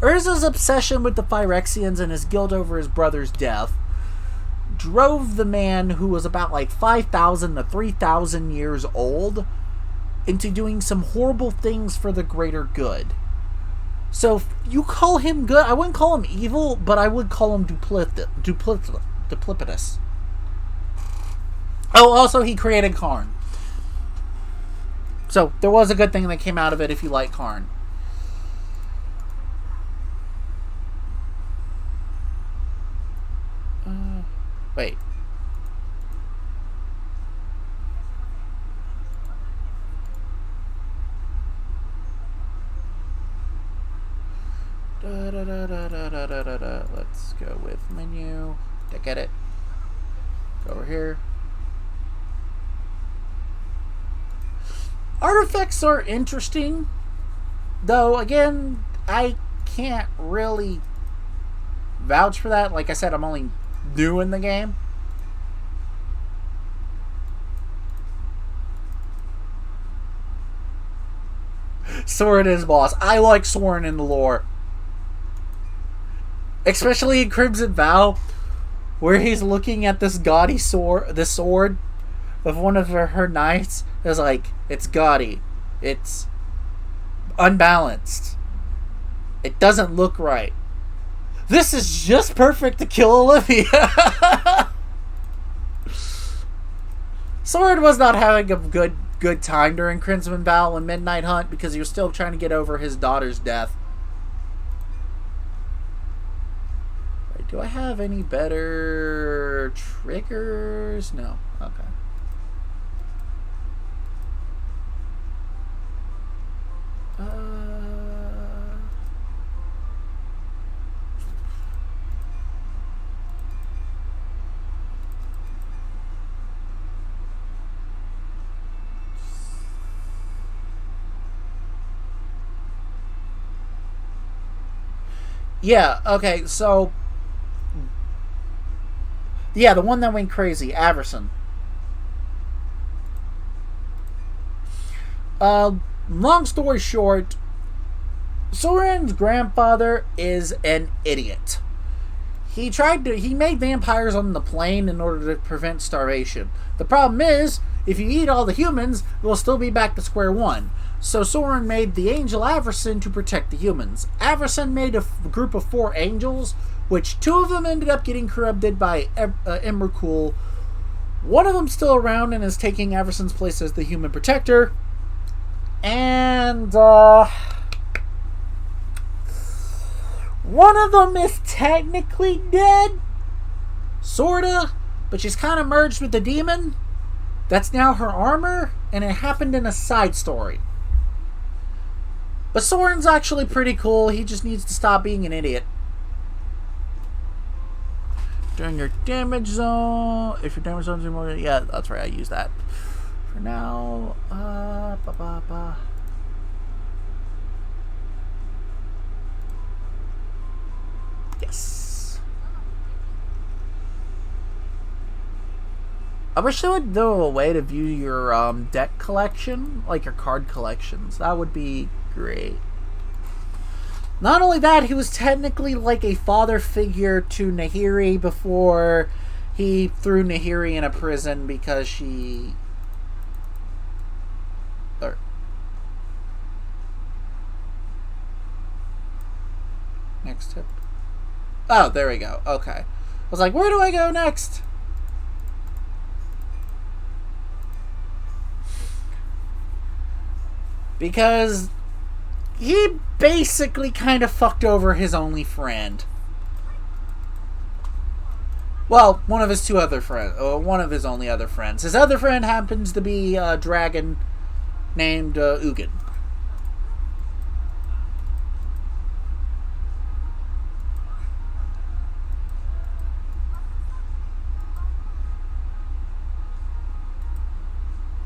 Urza's obsession with the Phyrexians and his guilt over his brother's death drove the man, who was about 5,000 to 3,000 years old, into doing some horrible things for the greater good. So if you call him good, I wouldn't call him evil, but I would call him duplicitous. Oh, also he created Karn. So there was a good thing that came out of it if you like Karn. Wait. Let's go with menu. Did I get it? Go over here. Artifacts are interesting, though, again, I can't really vouch for that. Like I said, I'm only new in the game. Soren is boss. I like Soren in the lore. Especially in Crimson Vow, where he's looking at this gaudy sword, the sword of one of her knights. It's like, it's gaudy. It's unbalanced. It doesn't look right. This is just perfect to kill Olivia. Soren was not having a good time during Crimson Vow and Midnight Hunt because he was still trying to get over his daughter's death. Wait, do I have any better triggers? No. Okay. Yeah, okay, so... Yeah, the one that went crazy, Averson. Long story short, Soren's grandfather is an idiot. He made vampires on the plane in order to prevent starvation. The problem is, if you eat all the humans, we'll still be back to square one. So Soren made the angel Averson to protect the humans. Averson made a group of 4 angels, which 2 of them ended up getting corrupted by Emrakul. One of them's still around and is taking Averson's place as the human protector. And, one of them is technically dead. Sorta. But she's kind of merged with the demon. That's now her armor. And it happened in a side story. But Soren's actually pretty cool. He just needs to stop being an idiot. During your damage zone. If your damage zone's more... Yeah, that's right. I use that. For now... Yes. I wish they would do a way to view your deck collection. Like your card collections. That would be great. Not only that, he was technically like a father figure to Nahiri before he threw Nahiri in a prison because she... Next tip. Oh, there we go. Okay. I was like, where do I go next? Because he basically kind of fucked over his only friend. Well, one of his 2 other friends. One of his only other friends. His other friend happens to be a dragon named Ugin.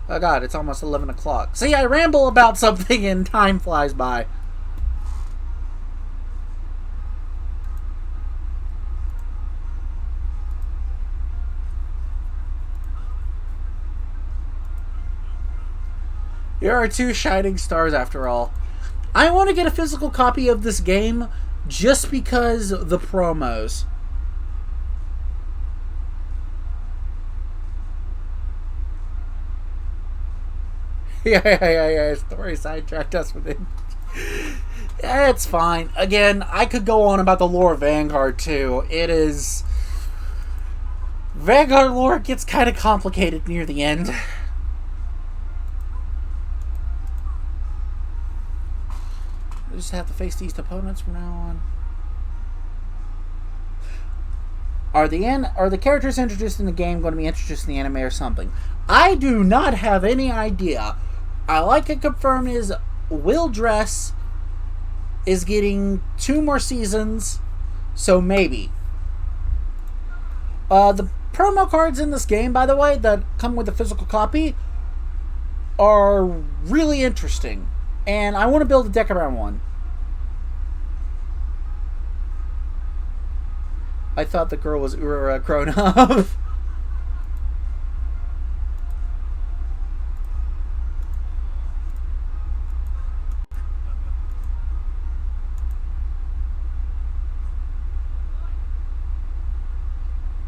Oh god, it's almost 11 o'clock. See, I ramble about something and time flies by. There are 2 shining stars after all. I want to get a physical copy of this game just because the promos. Yeah. Story sidetracked us with it. Yeah, it's fine. Again, I could go on about the lore of Vanguard too. It is... Vanguard lore gets kind of complicated near the end. I just have to face these opponents from now on. Are the characters introduced in the game going to be introduced in the anime or something? I do not have any idea. All I can confirm is Will Dress is getting 2 more seasons, so maybe. The promo cards in this game, by the way, that come with a physical copy, are really interesting, and I want to build a deck around one. I thought the girl was Urara grown up.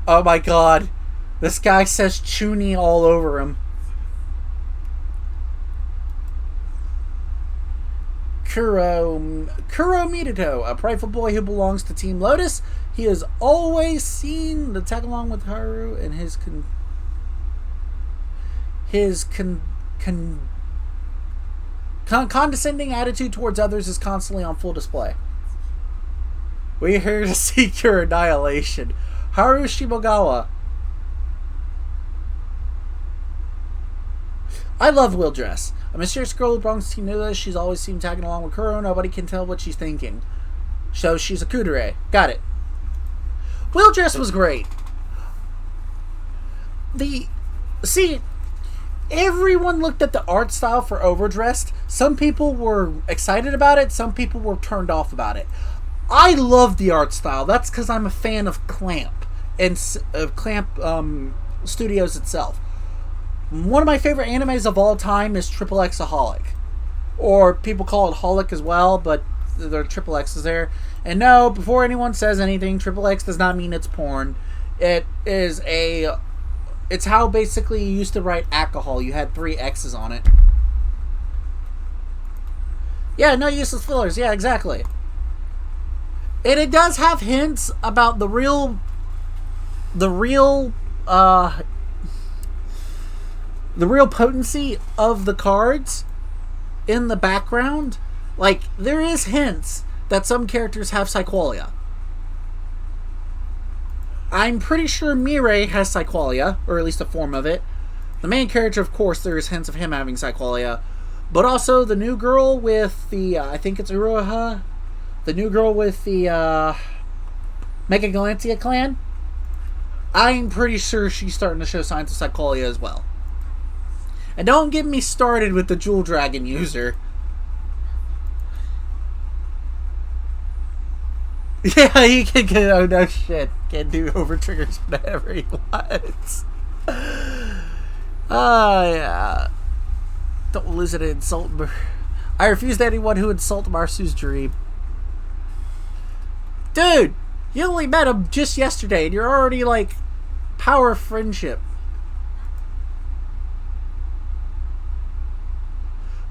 Oh my god. This guy says Chuni all over him. Kuro Mitato, a prideful boy who belongs to Team Lotus. He is always seen to tag along with Haru, and his condescending attitude towards others is constantly on full display. We're here to seek your annihilation. Haru Shibogawa. I love Will Dress. A mysterious girl who belongs to Team Lotus. She's always seen tagging along with Kuro. Nobody can tell what she's thinking. So she's a kudere. Got it. Will Dress was great. Everyone looked at the art style for Overdressed. Some people were excited about it. Some people were turned off about it. I love the art style. That's because I'm a fan of Clamp and Clamp Studios itself. One of my favorite animes of all time is Triple Xaholic. or people call it holic as well, but there are triple X's there. And no, before anyone says anything, triple X does not mean it's porn. It's how basically you used to write alcohol. You had 3 X's on it. Yeah, no useless fillers. Yeah, exactly. And it does have hints about the real potency of the cards in the background. Like, there is hints that some characters have Psyqualia. I'm pretty sure Mirai has Psyqualia, or at least a form of it. The main character, of course, there's hints of him having Psyqualia. But also the new girl with the, I think it's Uruha, the new girl with the Mega Galantia clan. I'm pretty sure she's starting to show signs of Psyqualia as well. And don't get me started with the Jewel Dragon user. Yeah, he can get, oh no shit, can do over triggers whenever he wants. Yeah. Don't lose it and insult me. I refuse to anyone who insults Marsu's dream. Dude, you only met him just yesterday and you're already like power of friendship.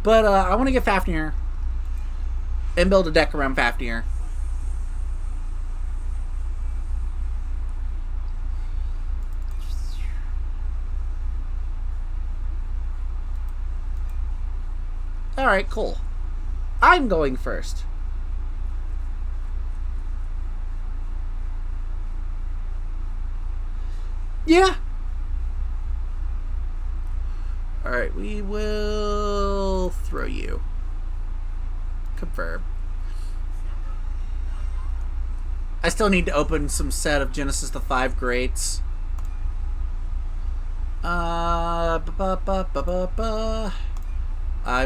But I want to get Fafnir and build a deck around Fafnir. Alright, cool. I'm going first. Yeah. Alright, we will throw you. Confirm. I still need to open some set of Genesis the 5 Greats. I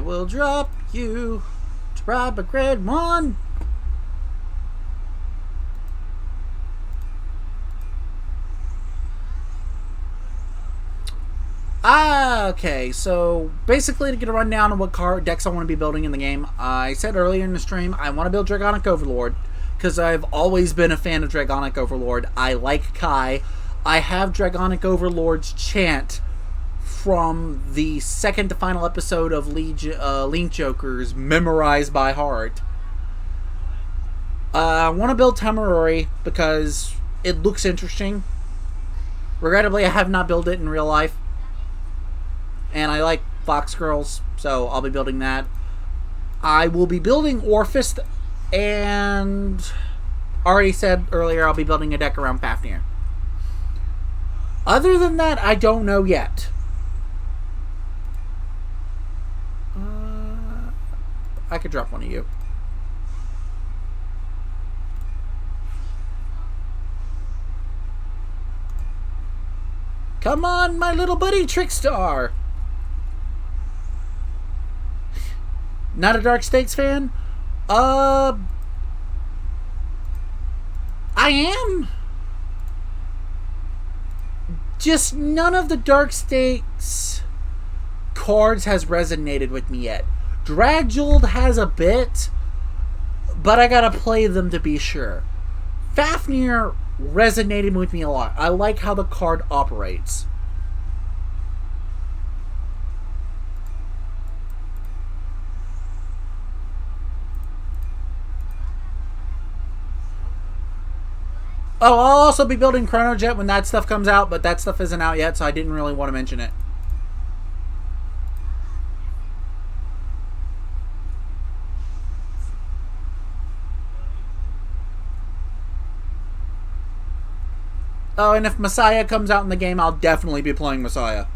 will drop you to bribe a grade 1. Okay, so basically to get a rundown of what card decks I want to be building in the game, I said earlier in the stream I want to build Dragonic Overlord because I've always been a fan of Dragonic Overlord. I like Kai. I have Dragonic Overlord's chant from the second to final episode of Link Jokers memorized by heart. I want to build Tamarori because it looks interesting. Regrettably, I have not built it in real life. And I like Fox Girls, so I'll be building that. I will be building Orphist, and already said earlier I'll be building a deck around Fafnir. Other than that, I don't know yet. I could drop one of you. Come on, my little buddy Trickstar! Not a Dark Stakes fan? I am. Just none of the Dark Stakes cards has resonated with me yet. Dragjuld has a bit, but I gotta play them to be sure. Fafnir resonated with me a lot. I like how the card operates. Oh, I'll also be building Chronojet when that stuff comes out, but that stuff isn't out yet, so I didn't really want to mention it. Oh, and if Messiah comes out in the game, I'll definitely be playing Messiah.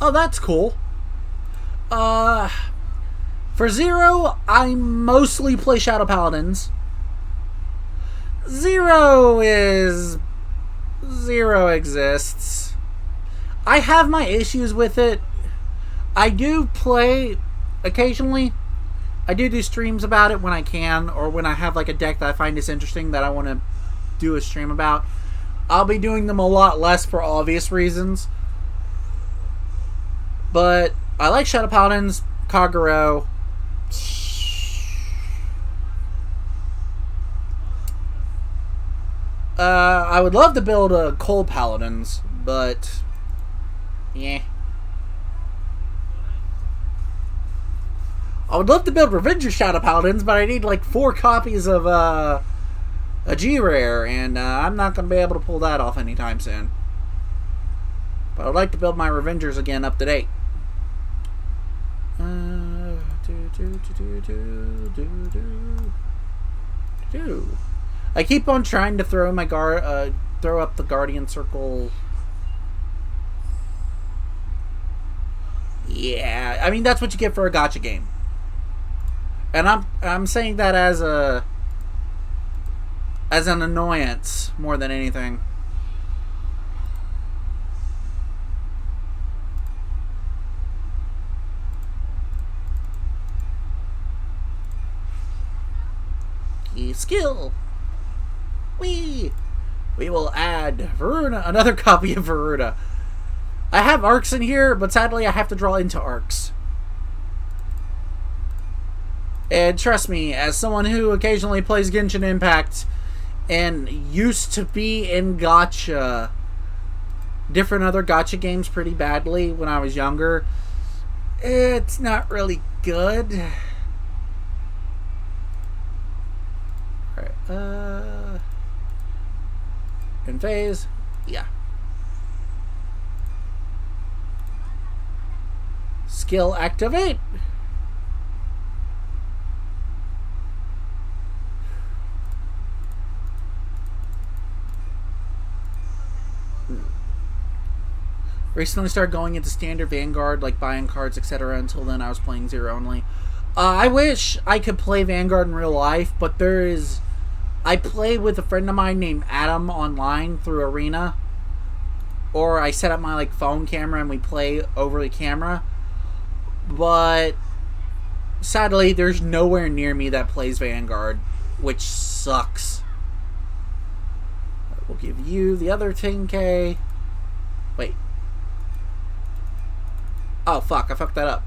Oh, that's cool. For Zero, I mostly play Shadow Paladins. Zero exists. I have my issues with it. I do play occasionally. I do streams about it when I can, or when I have like a deck that I find is interesting that I want to do a stream about. I'll be doing them a lot less for obvious reasons. But I like Shadow Paladins, Kagero. I would love to build a Cold Paladins, but yeah. I would love to build Revenger Shadow Paladins, but I need like 4 copies of a G-Rare, and I'm not going to be able to pull that off anytime soon. But I'd like to build my Revengers again up to date. I keep on trying to throw my throw up the Guardian Circle. Yeah, I mean that's what you get for a gacha game. And I'm saying that as an annoyance more than anything. Key skill. We will add Varuna, another copy of Varuna. I have arcs in here, but sadly I have to draw into arcs. And trust me, as someone who occasionally plays Genshin Impact and used to be in gacha, different other gacha games pretty badly when I was younger, it's not really good. Alright, in phase, yeah. Skill activate. Recently started going into standard Vanguard, like buying cards, etc. Until then I was playing Zero only. I wish I could play Vanguard in real life, but I play with a friend of mine named Adam online through Arena. Or I set up my phone camera and we play over the camera. But sadly there's nowhere near me that plays Vanguard, which sucks. We'll give you the other 10k. Wait. Oh, fuck. I fucked that up.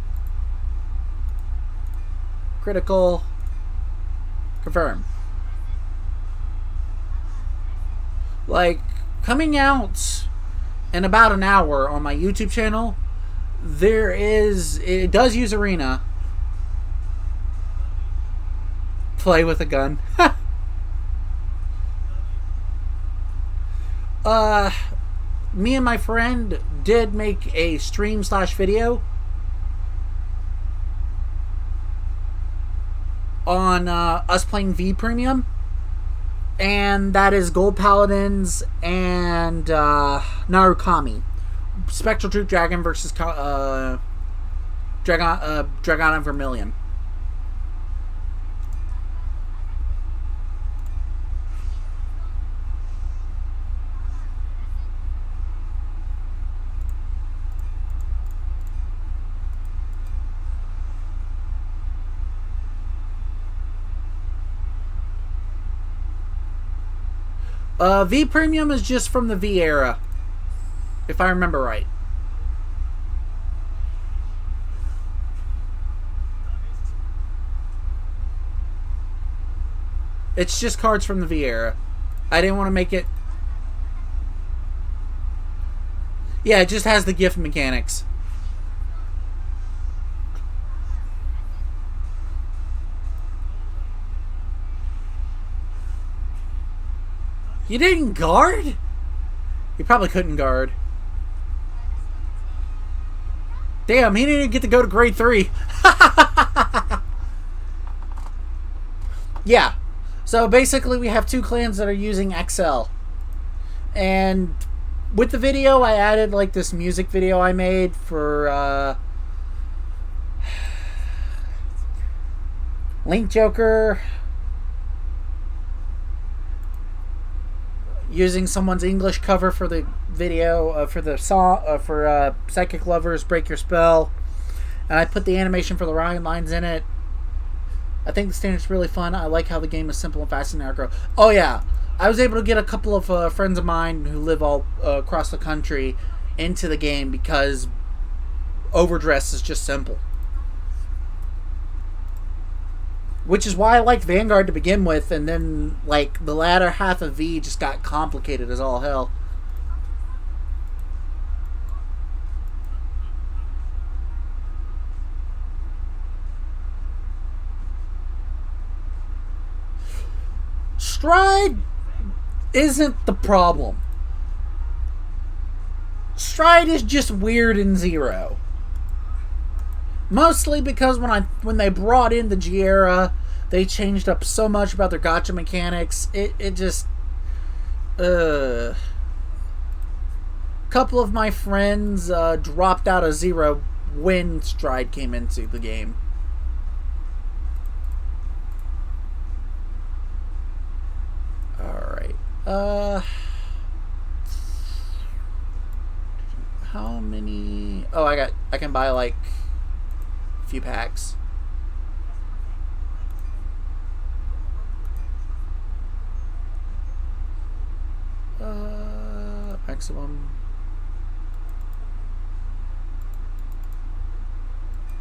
Critical. Confirm. Coming out in about an hour on my YouTube channel, it does use Arena. Play with a gun. Me and my friend did make a stream/video on us playing V Premium, and that is Gold Paladins and Narukami. Spectral Troop Dragon versus Dragon and Vermilion. V Premium is just from the V era, if I remember right. It's just cards from the V era. I didn't want to make it... Yeah, it just has the gift mechanics. You didn't guard? You probably couldn't guard. Damn, he didn't even get to go to grade 3. Yeah. So basically we have 2 clans that are using XL. And with the video I added this music video I made for Link Joker, using someone's English cover for the video, for the song, for Psychic Lovers, Break Your Spell. And I put the animation for the Ryan lines in it. I think the standard's really fun. I like how the game is simple and fast and aggro. Oh yeah, I was able to get a couple of friends of mine who live all across the country into the game because overdress is just simple. Which is why I liked Vanguard to begin with, and then like the latter half of V just got complicated as all hell. Stride isn't the problem. Stride is just weird in Zero. Mostly because when they brought in the Giera, they changed up so much about their gacha mechanics. It just couple of my friends dropped out of Zero when Stride came into the game. Alright. How many? Oh, I can buy like a few packs. Maximum.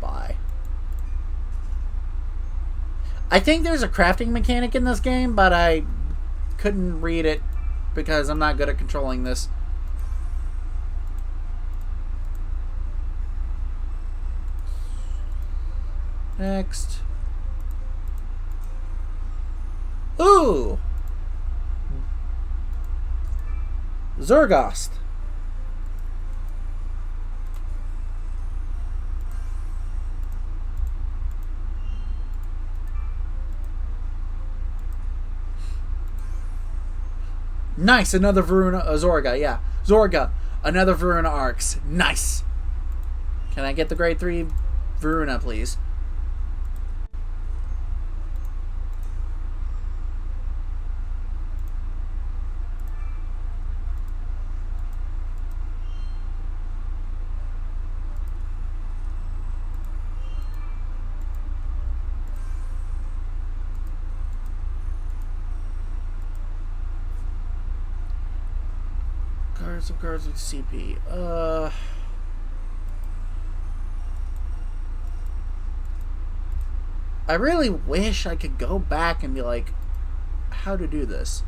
Buy. I think there's a crafting mechanic in this game, but I couldn't read it because I'm not good at controlling this. Next. Ooh! Zergost. Nice, another Varuna, Zorga, yeah. Zorga, another Varuna Arcs. Nice. Can I get the grade 3 Varuna, please? Some cards with CP. I really wish I could go back and be like, how to do this.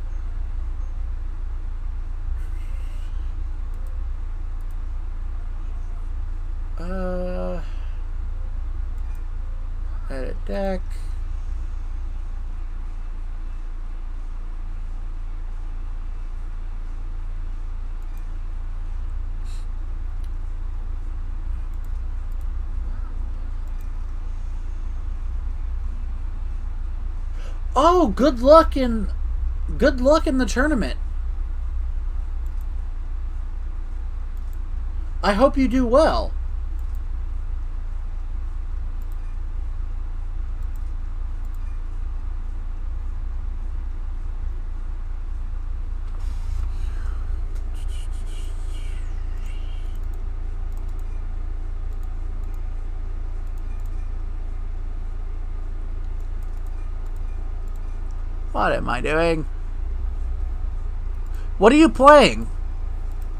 Edit deck. Oh, good luck in the tournament. I hope you do well. What am I doing? What are you playing?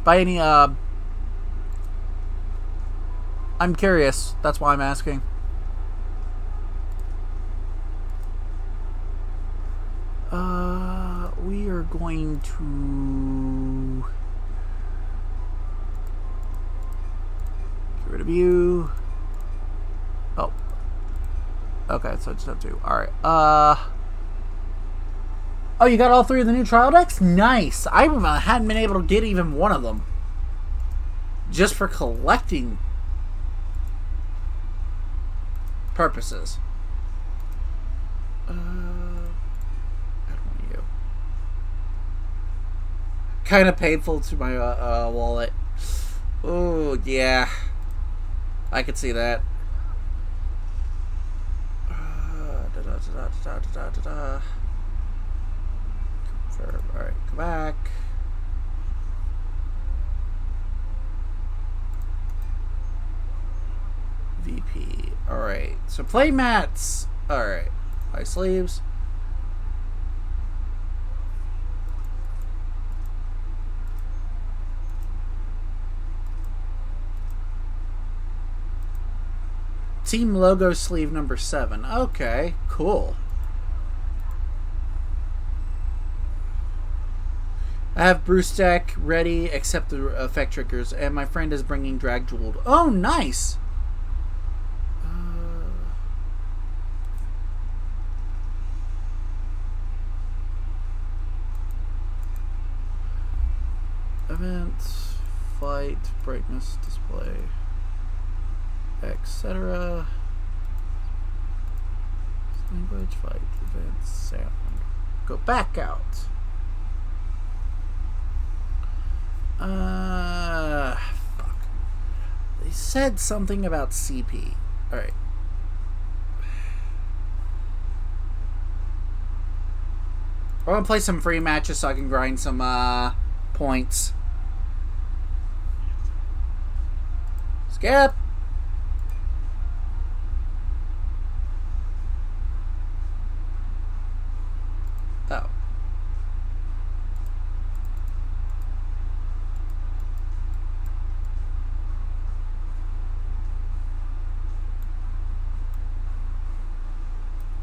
By any, I'm curious. That's why I'm asking. We are going to get rid of you. Oh. Okay, so I just have to. Alright, oh, you got all 3 of the new trial decks? Nice! I hadn't been able to get even one of them. Just for collecting purposes. I don't want you. Kind of painful to my wallet. Oh, yeah. I could see that. Alright, come back. VP. Alright, so play mats. Alright, buy sleeves. Team logo sleeve number 7. Okay, cool. I have Bruce deck ready, except the effect triggers, and my friend is bringing Drag Jeweled. Oh, nice! Event, flight, brightness, display, etc. Language, fight, event, sound. Go back out. Fuck. They said something about CP. Alright. I want to play some free matches so I can grind some, points. Skip! Oh.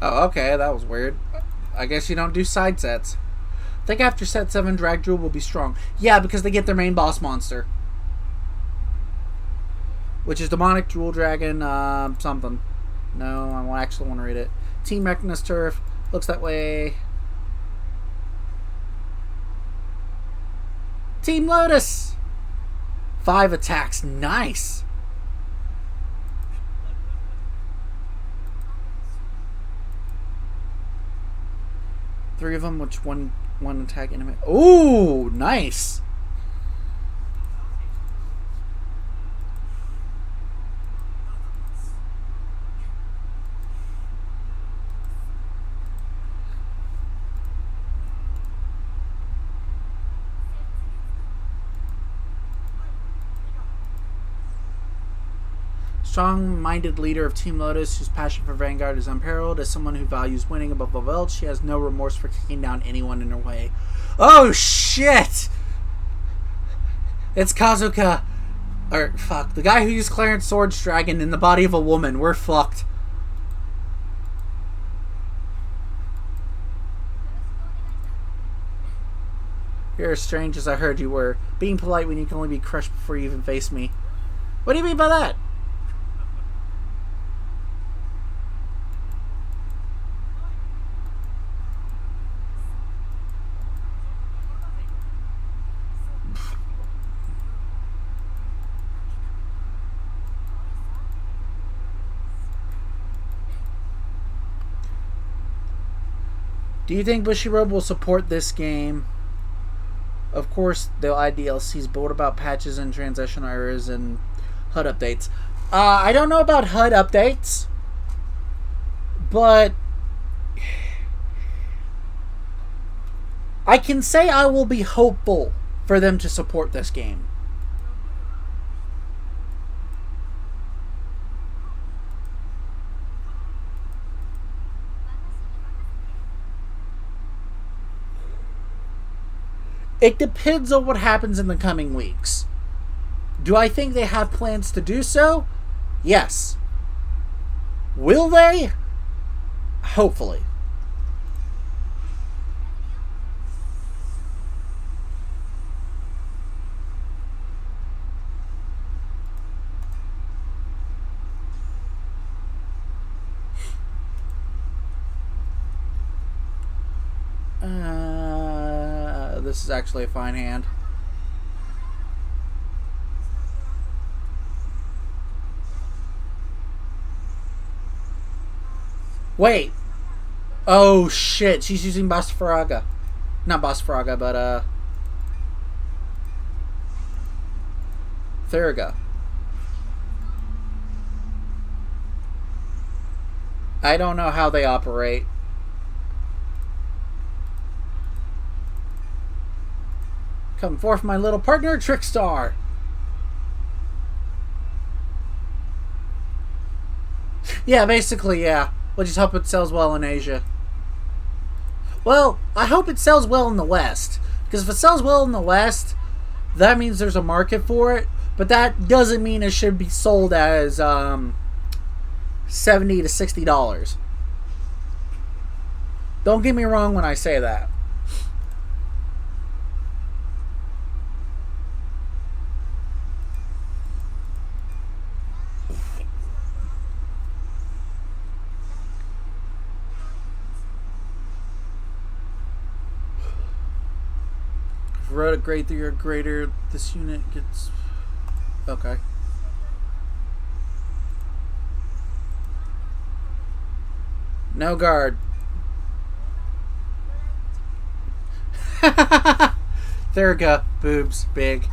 Oh, okay, that was weird. I guess you don't do side sets. I think after set 7, Drag Jewel will be strong. Yeah, because they get their main boss monster. Which is Demonic Jewel Dragon, something. No, I actually want to read it. Team Recognize Turf. Looks that way. Team Lotus! 5 attacks. Nice! Three of them, which one attack enemy. Ooh, nice. Strong-minded leader of Team Lotus, whose passion for Vanguard is unparalleled. As someone who values winning above all else, she has no remorse for kicking down anyone in her way. Oh, shit! It's Kazuka. Or, fuck. The guy who used Clarence Sword's Dragon in the body of a woman. We're fucked. You're as strange as I heard you were. Being polite when you can only be crushed before you even face me. What do you mean by that? Do you think Bushiroad will support this game? Of course, they'll add DLCs, but what about patches and transition errors and HUD updates? I don't know about HUD updates, but I can say I will be hopeful for them to support this game. It depends on what happens in the coming weeks. Do I think they have plans to do so? Yes. Will they? Hopefully. This is actually a fine hand. Wait. Oh shit, she's using Bosfaraga. Not Bosfaraga, but Thuriga. I don't know how they operate. Come forth, my little partner, Trickstar. Yeah, basically, yeah. We'll just hope it sells well in Asia. Well, I hope it sells well in the West. Because if it sells well in the West, that means there's a market for it. But that doesn't mean it should be sold as, $70 to $60. Don't get me wrong when I say that. If you wrote a grade 3 or greater, this unit gets... Okay. No guard. Thurga, boobs, big.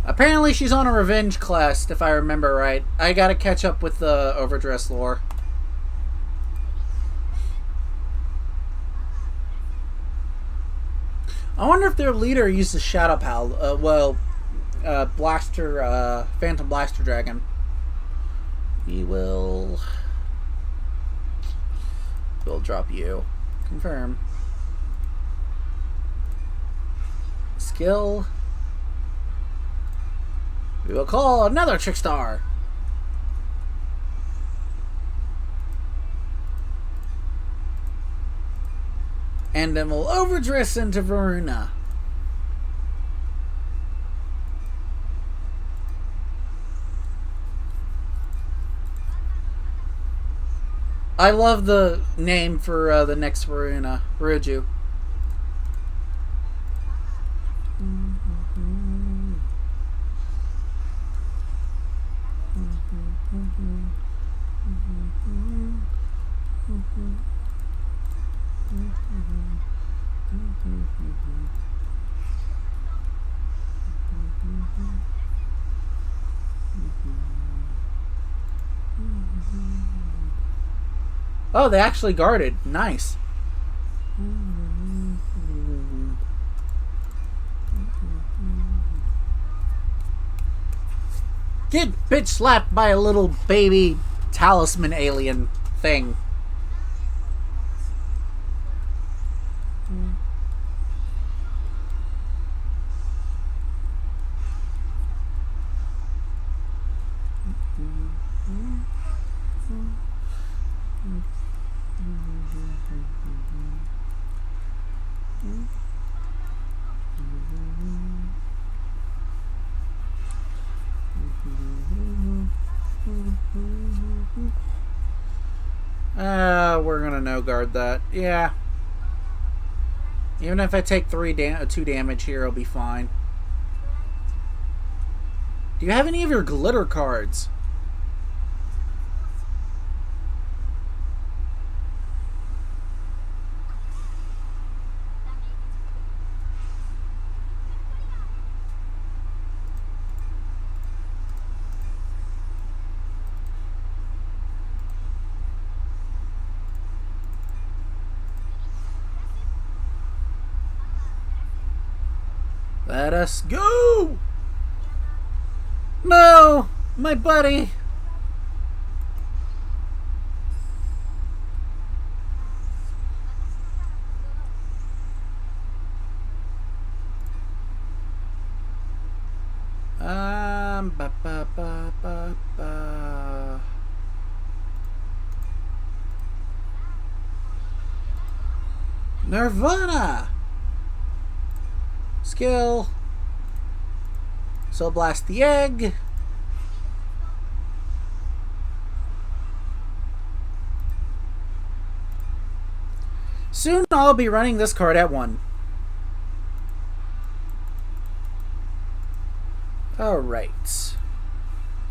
Apparently she's on a revenge quest, if I remember right. I gotta catch up with the overdress lore. I wonder if their leader uses Shadow Pal. Blaster, Phantom Blaster Dragon. We'll drop you. Confirm. Skill. We will call another Trickstar. And then we'll overdress into Varuna. I love the name for the next Varuna, Ruju. Oh, they actually guarded. Nice. Get bitch slapped by a little baby talisman alien thing. We're gonna no guard that. Yeah. Even if I take 2 damage here, I'll be fine. Do you have any of your glitter cards? Let us go! No! My buddy! Nirvana! Skill. So blast the egg. Soon I'll be running this card at 1. Alright.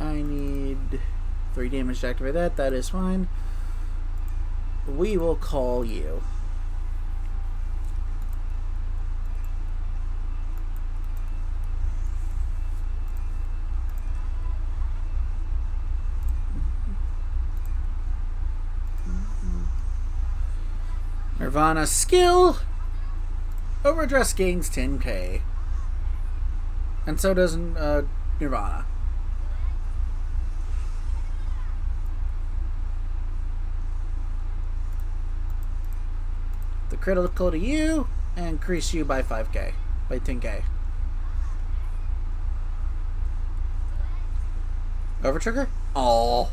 I need 3 damage to activate that. That is fine. We will call you. Nirvana skill. Overdress gains 10k. And so does Nirvana. The critical to you and increase you by 5k. By 10k. Over trigger? Oh.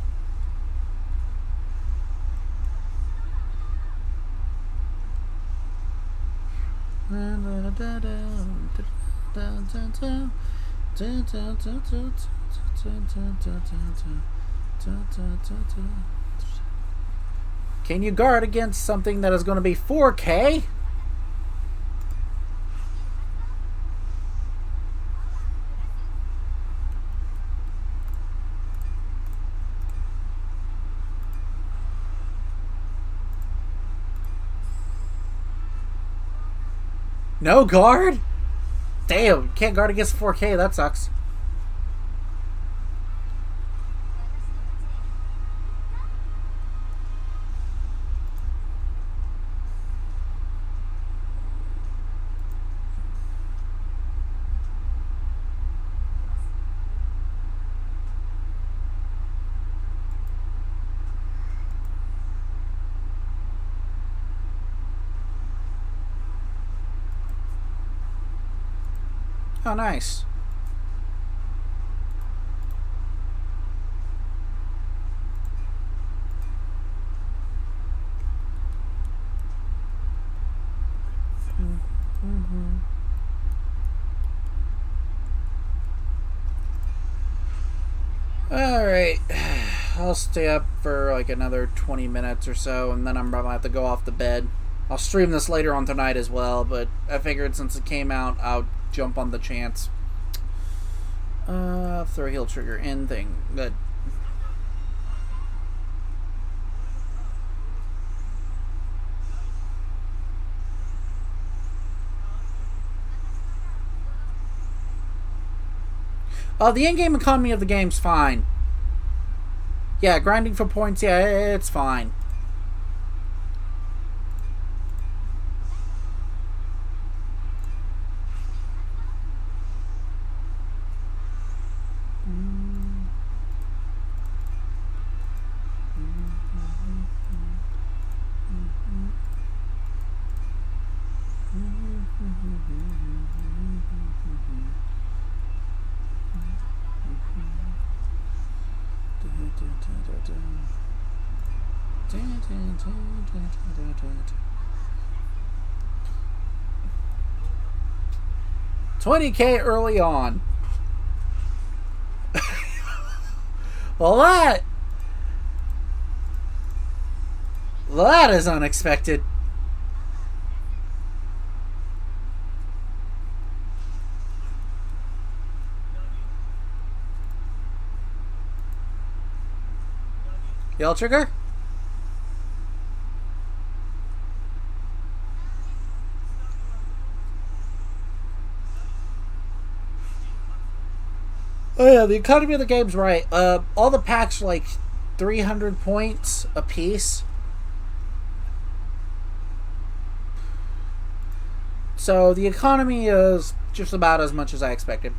Can you guard against something that is going to be 4K? No guard? Damn, can't guard against 4K, that sucks. Oh, nice. Alright. I'll stay up for like another 20 minutes or so, and then I'm probably have to go off to bed. I'll stream this later on tonight as well, but I figured since it came out, I'll jump on the chance. Throw a heel trigger in thing. Good. The in-game economy of the game's fine. Yeah, grinding for points, yeah, it's fine. $20K early on. Well, that is unexpected. Yell trigger? Oh yeah, the economy of the game's right. All the packs are like 300 points a piece. So the economy is just about as much as I expected.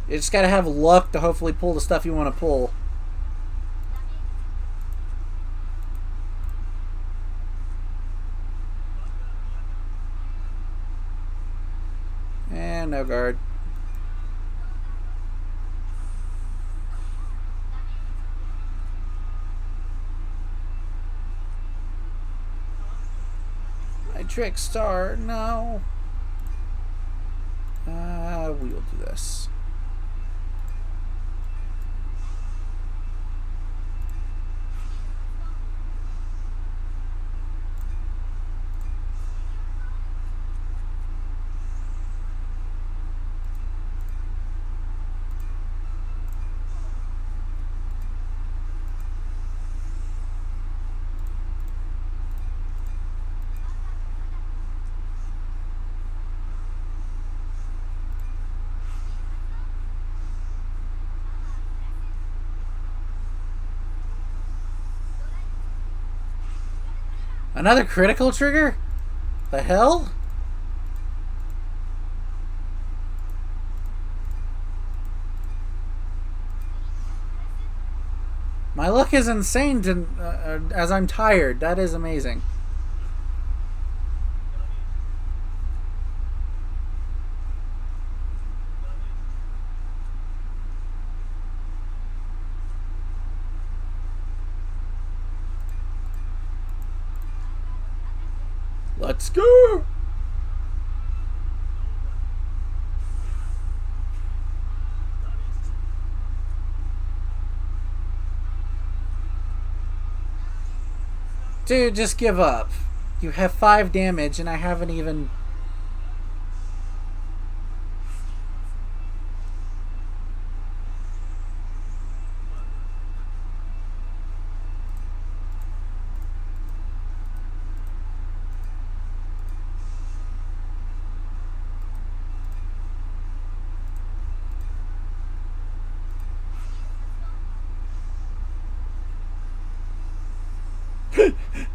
You just gotta have luck to hopefully pull the stuff you want to pull. And no guard. My trick star, no. We will do this. Another critical trigger? The hell? My luck is insane as I'm tired. That is amazing. Let's go! Dude, just give up. You have 5 damage and I haven't even...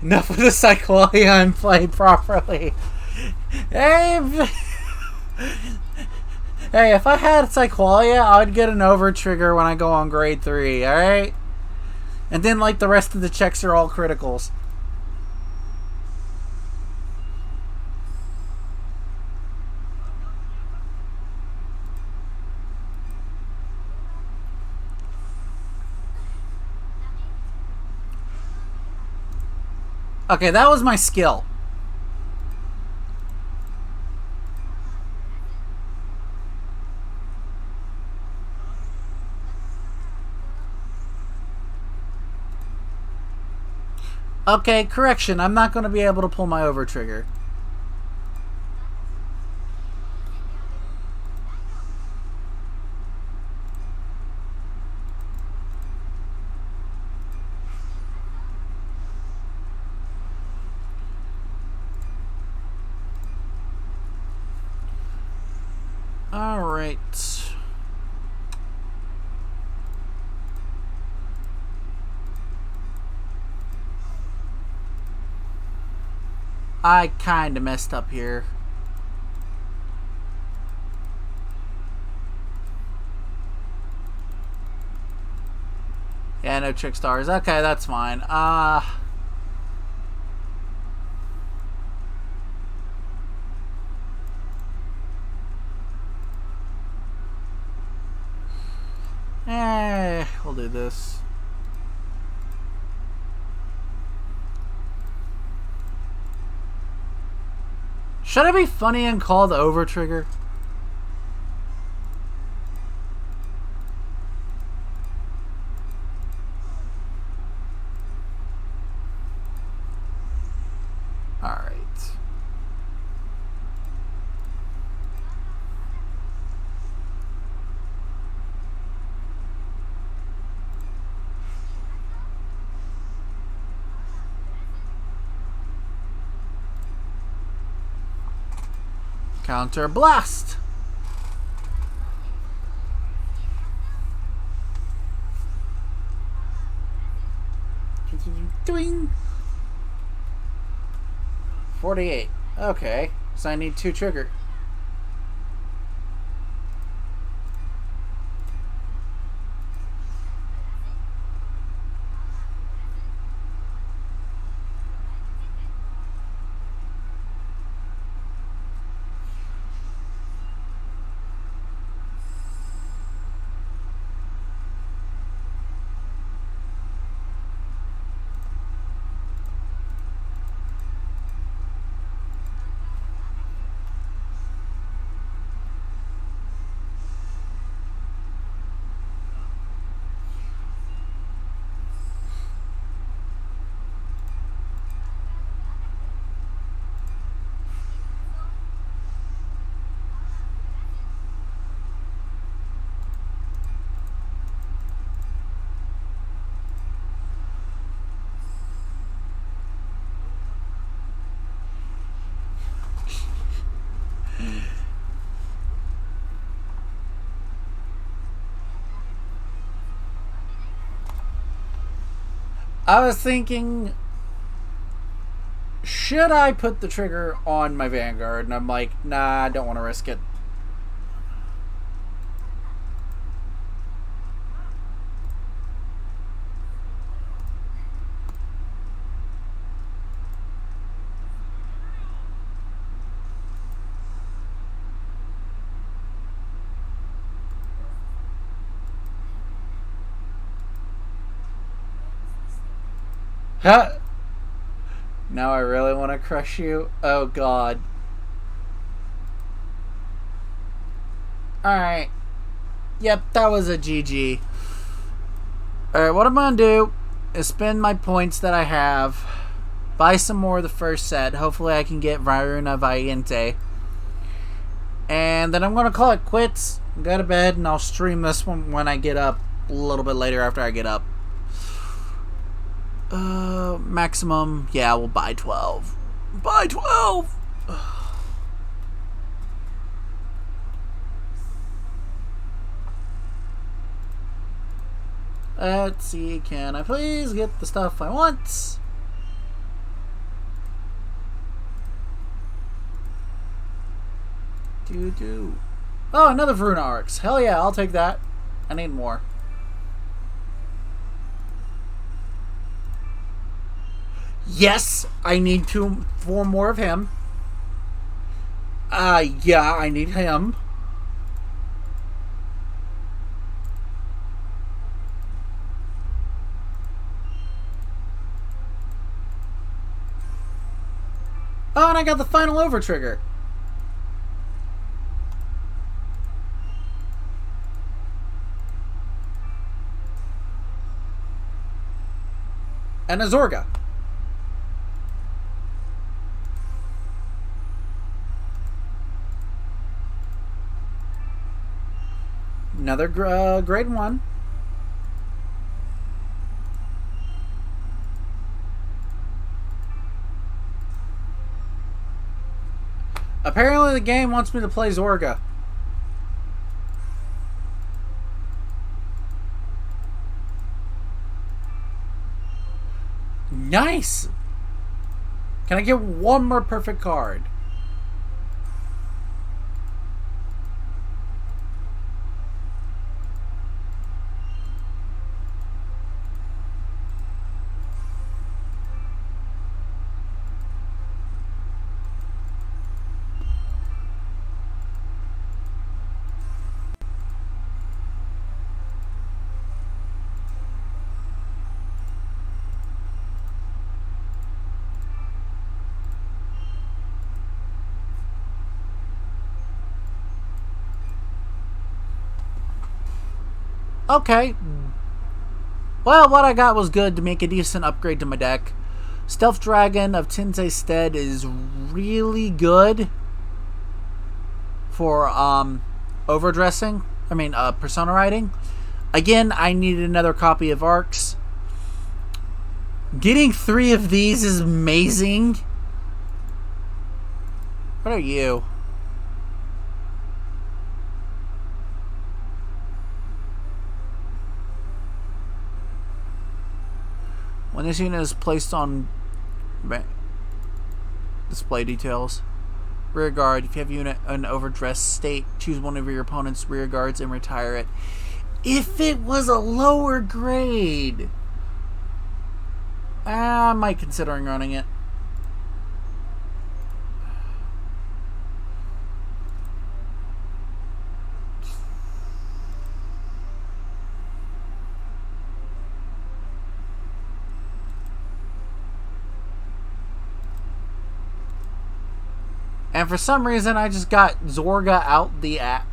Enough of the Cycloia and play properly. Hey, hey, if I had Cycloia, I would get an over trigger when I go on grade 3, alright? And then, like, the rest of the checks are all criticals. Okay, that was my skill. Okay, correction. I'm not going to be able to pull my over trigger. Alright. I kinda messed up here. Yeah, no trick stars. Okay, that's fine. We'll do this. Should I be funny and call the over trigger? Alright. Counter blast. Doing 48. Okay, so I need 2 trigger. I was thinking, should I put the trigger on my Vanguard? And I'm like, nah, I don't want to risk it. Huh? Now I really want to crush you. Oh god. Alright. Yep, that was a GG. Alright, what I'm going to do is spend my points that I have. Buy some more of the first set. Hopefully I can get Viruna Valiente. And then I'm going to call it quits. Go to bed and I'll stream this one when I get up. A little bit later after I get up. Maximum. Yeah, we'll buy 12. Buy 12! Let's see, can I please get the stuff I want? Oh, another Varuna Arcs. Hell yeah, I'll take that. I need more. Yes, I need 4 more of him. Yeah, I need him. Oh, and I got the final over trigger. And a Zorga. Another grade 1. Apparently the game wants me to play Zorga. Nice! Can I get one more perfect card? Okay. Well, what I got was good to make a decent upgrade to my deck. Stealth Dragon of Tensei's Stead is really good for overdressing. I mean, persona writing. Again, I needed another copy of Arcs. Getting 3 of these is amazing. What are you? When this unit is placed on display details, rear guard, if you have a unit in overdressed state, choose one of your opponent's rear guards and retire it. If it was a lower grade, I might consider running it. And for some reason, I just got Zorga out the app.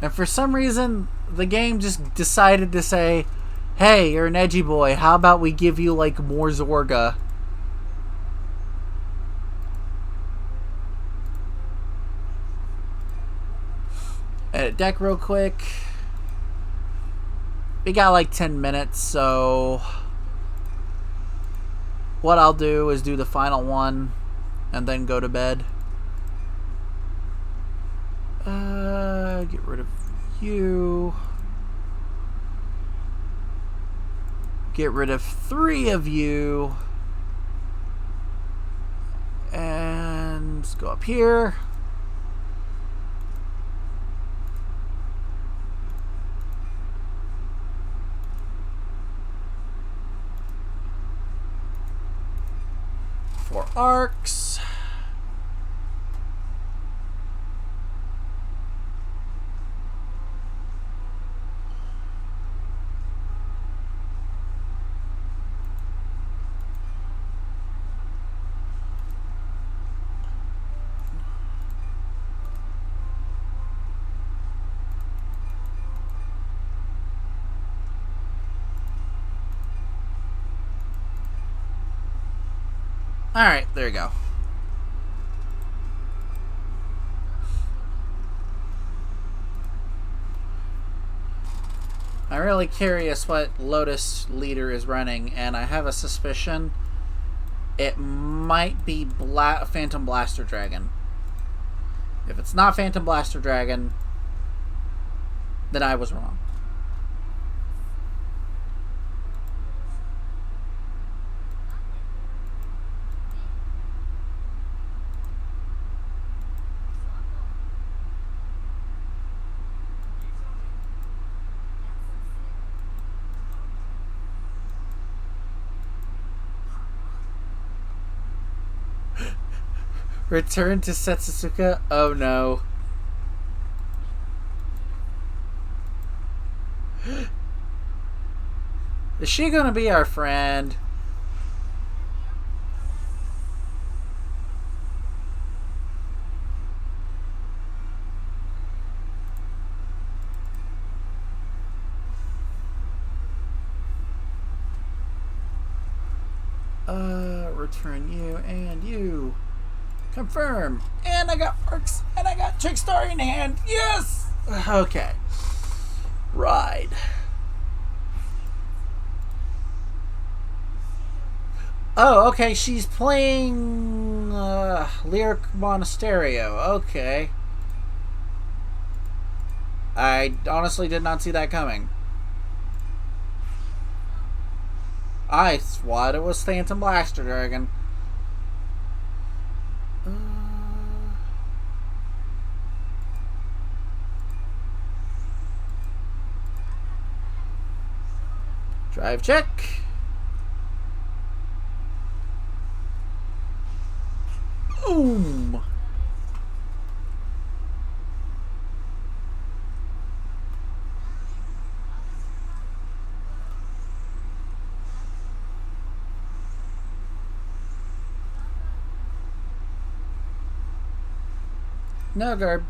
And for some reason, the game just decided to say, hey, you're an edgy boy. How about we give you, like, more Zorga? Edit deck real quick. We got, like, 10 minutes, so what I'll do is do the final one and then go to bed. Get rid of you. Get rid of 3 of you. And let's go up here. For arcs. Alright, there you go. I'm really curious what Lotus Leader is running, and I have a suspicion it might be Phantom Blaster Dragon. If it's not Phantom Blaster Dragon, then I was wrong. Return to Setsuka? Oh no. Is she gonna be our friend? Return you and you. Confirm. And I got Orcs. And I got Trickstar in hand. Yes! Okay. Ride. Oh, okay. She's playing Lyric Monasterio. Okay. I honestly did not see that coming. I thought it was Phantom Blaster Dragon. Drive check. Boom. No guard.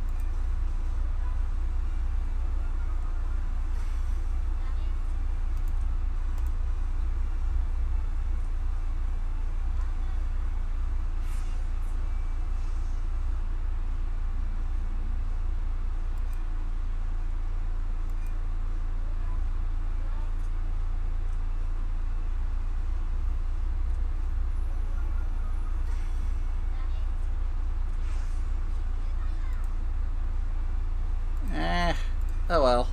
Oh well.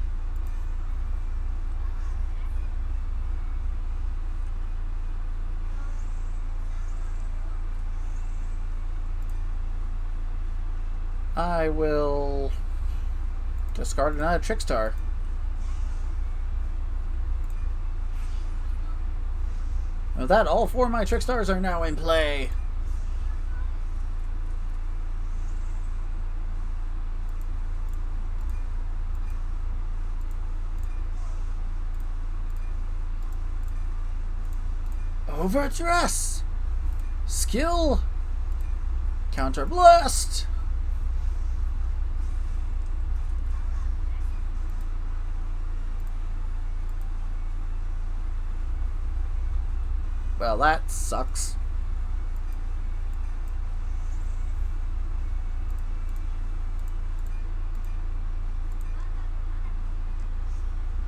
I will discard another Trickstar. With that, all 4 of my Trickstars are now in play. Overdress! Skill! Counter Blast! Well, that sucks.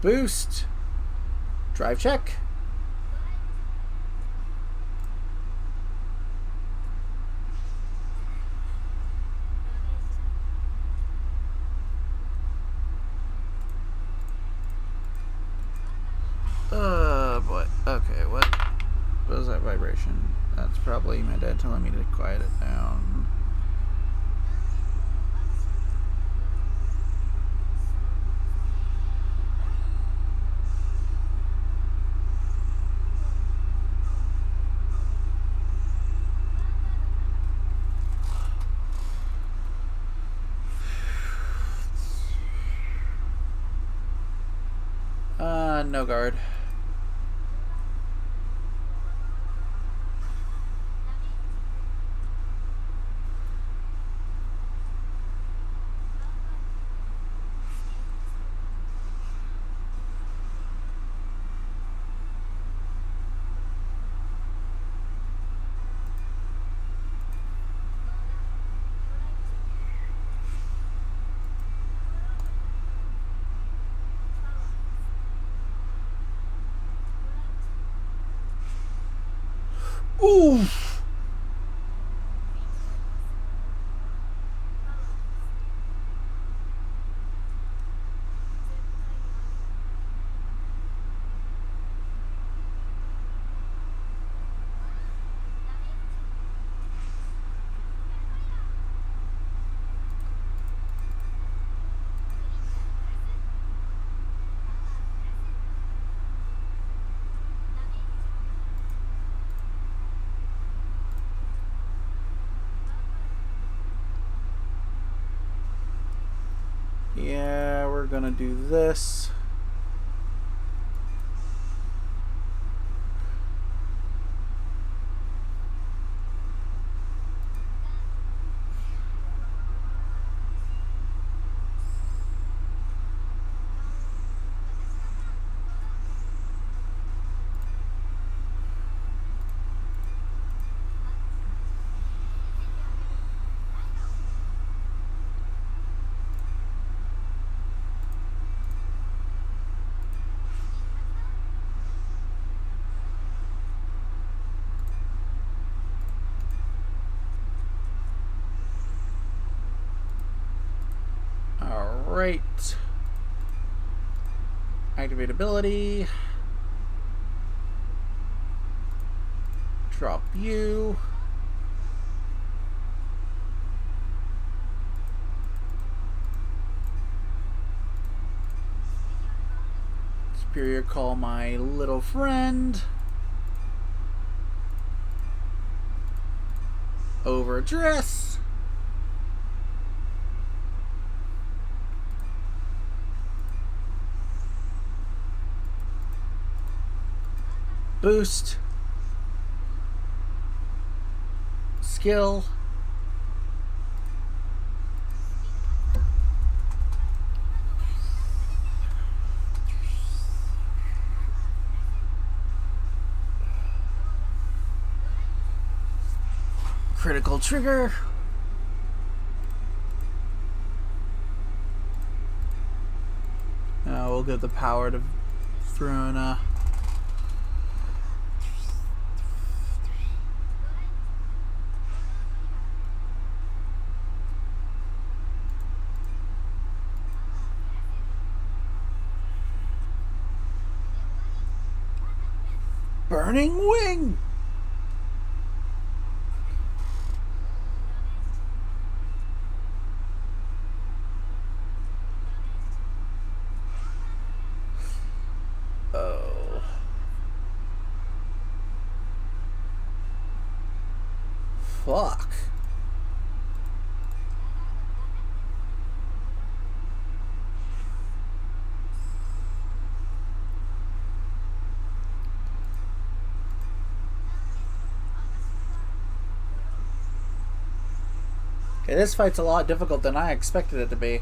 Boost! Drive check. Boy. Okay, what was that vibration? That's probably my dad telling me to quiet it down. No guard. gonna do this. Alright. Activate ability. Drop you. Superior call my little friend. Overdress. Boost. Skill. Critical trigger. We'll give the power to Thruna. Burning Wing! Oh. Fuck. Okay, this fight's a lot difficult than I expected it to be.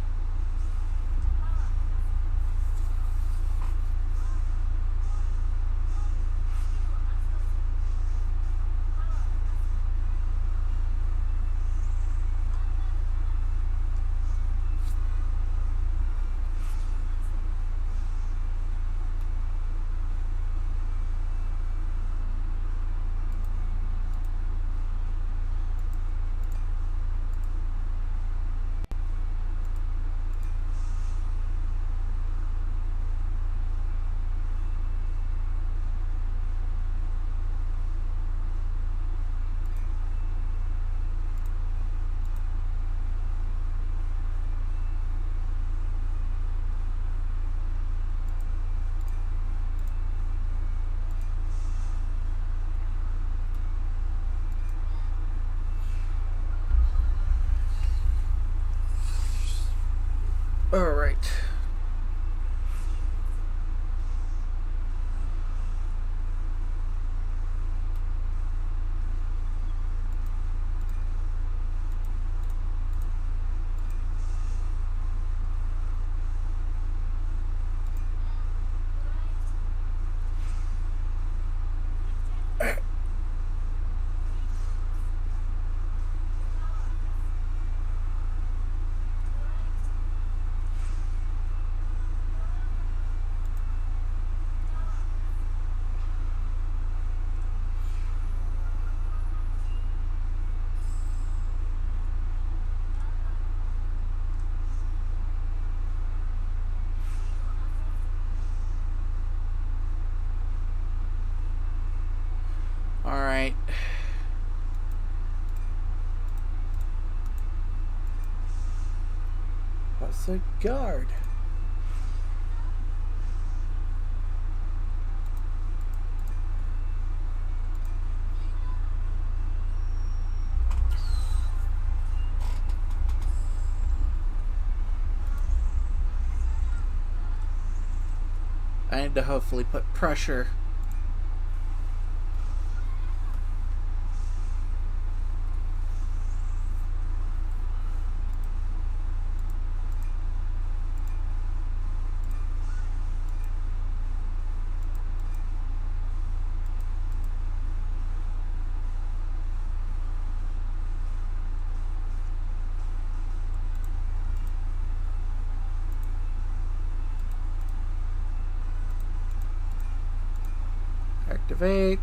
Alright. Alright. What's a guard? I need to hopefully put pressure. Activate.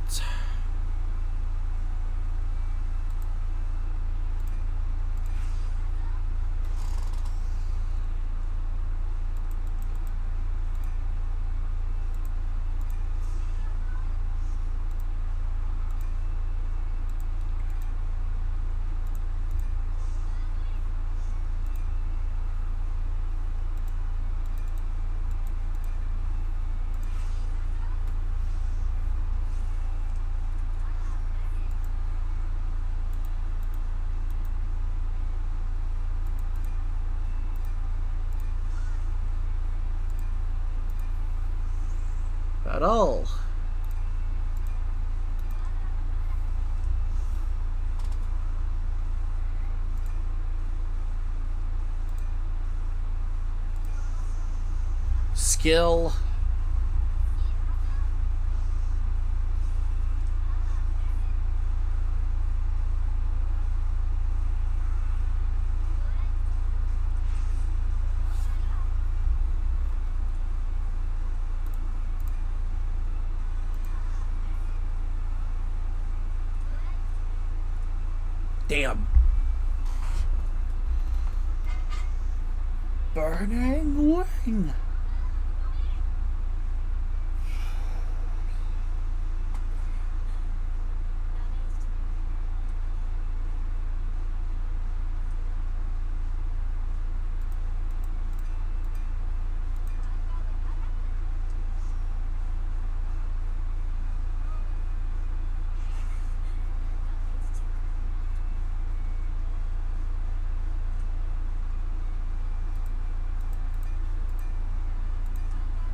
At all. Skill. Damn. Burning wing.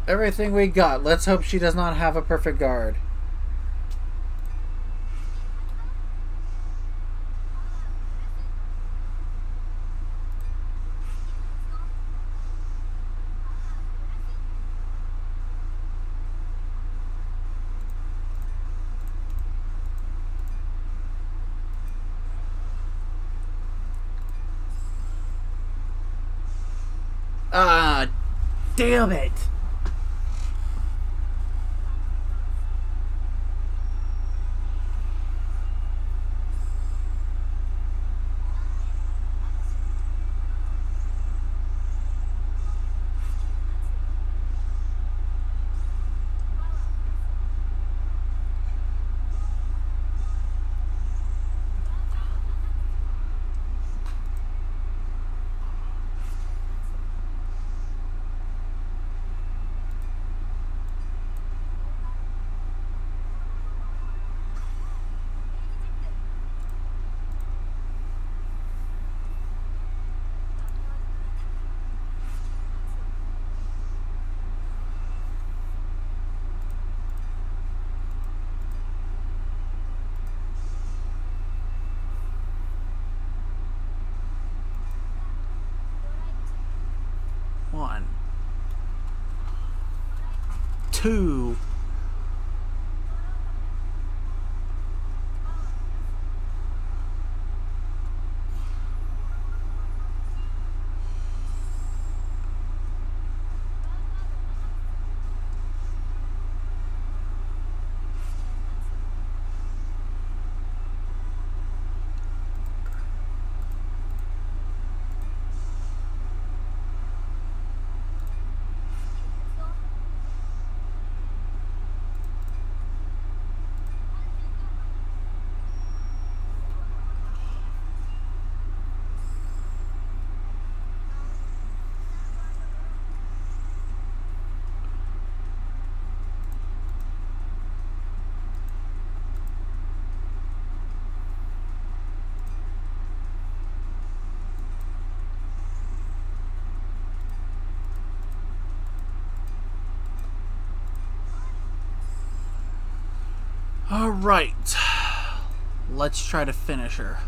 Everything we got. Let's hope she does not have a perfect guard. Ah, damn it. One. Two. Alright. Let's try to finish her.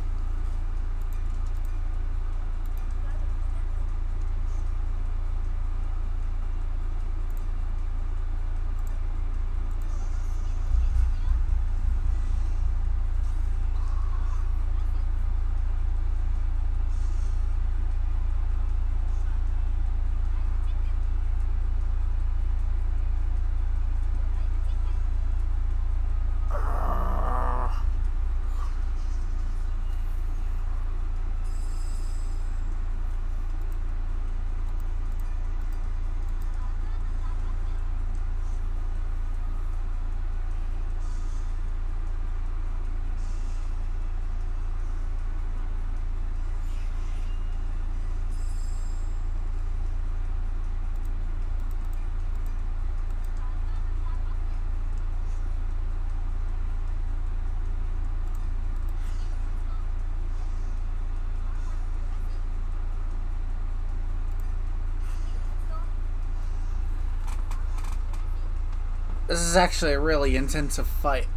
This is actually a really intensive fight.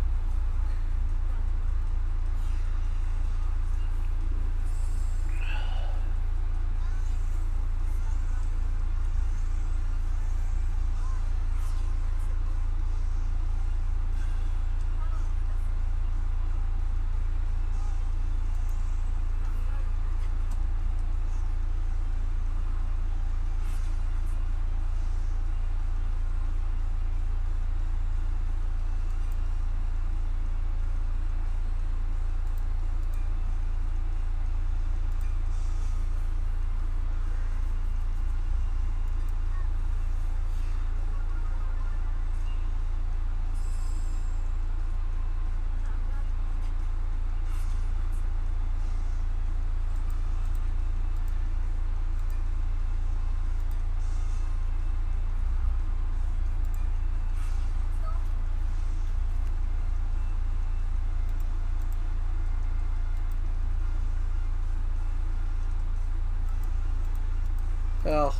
Well,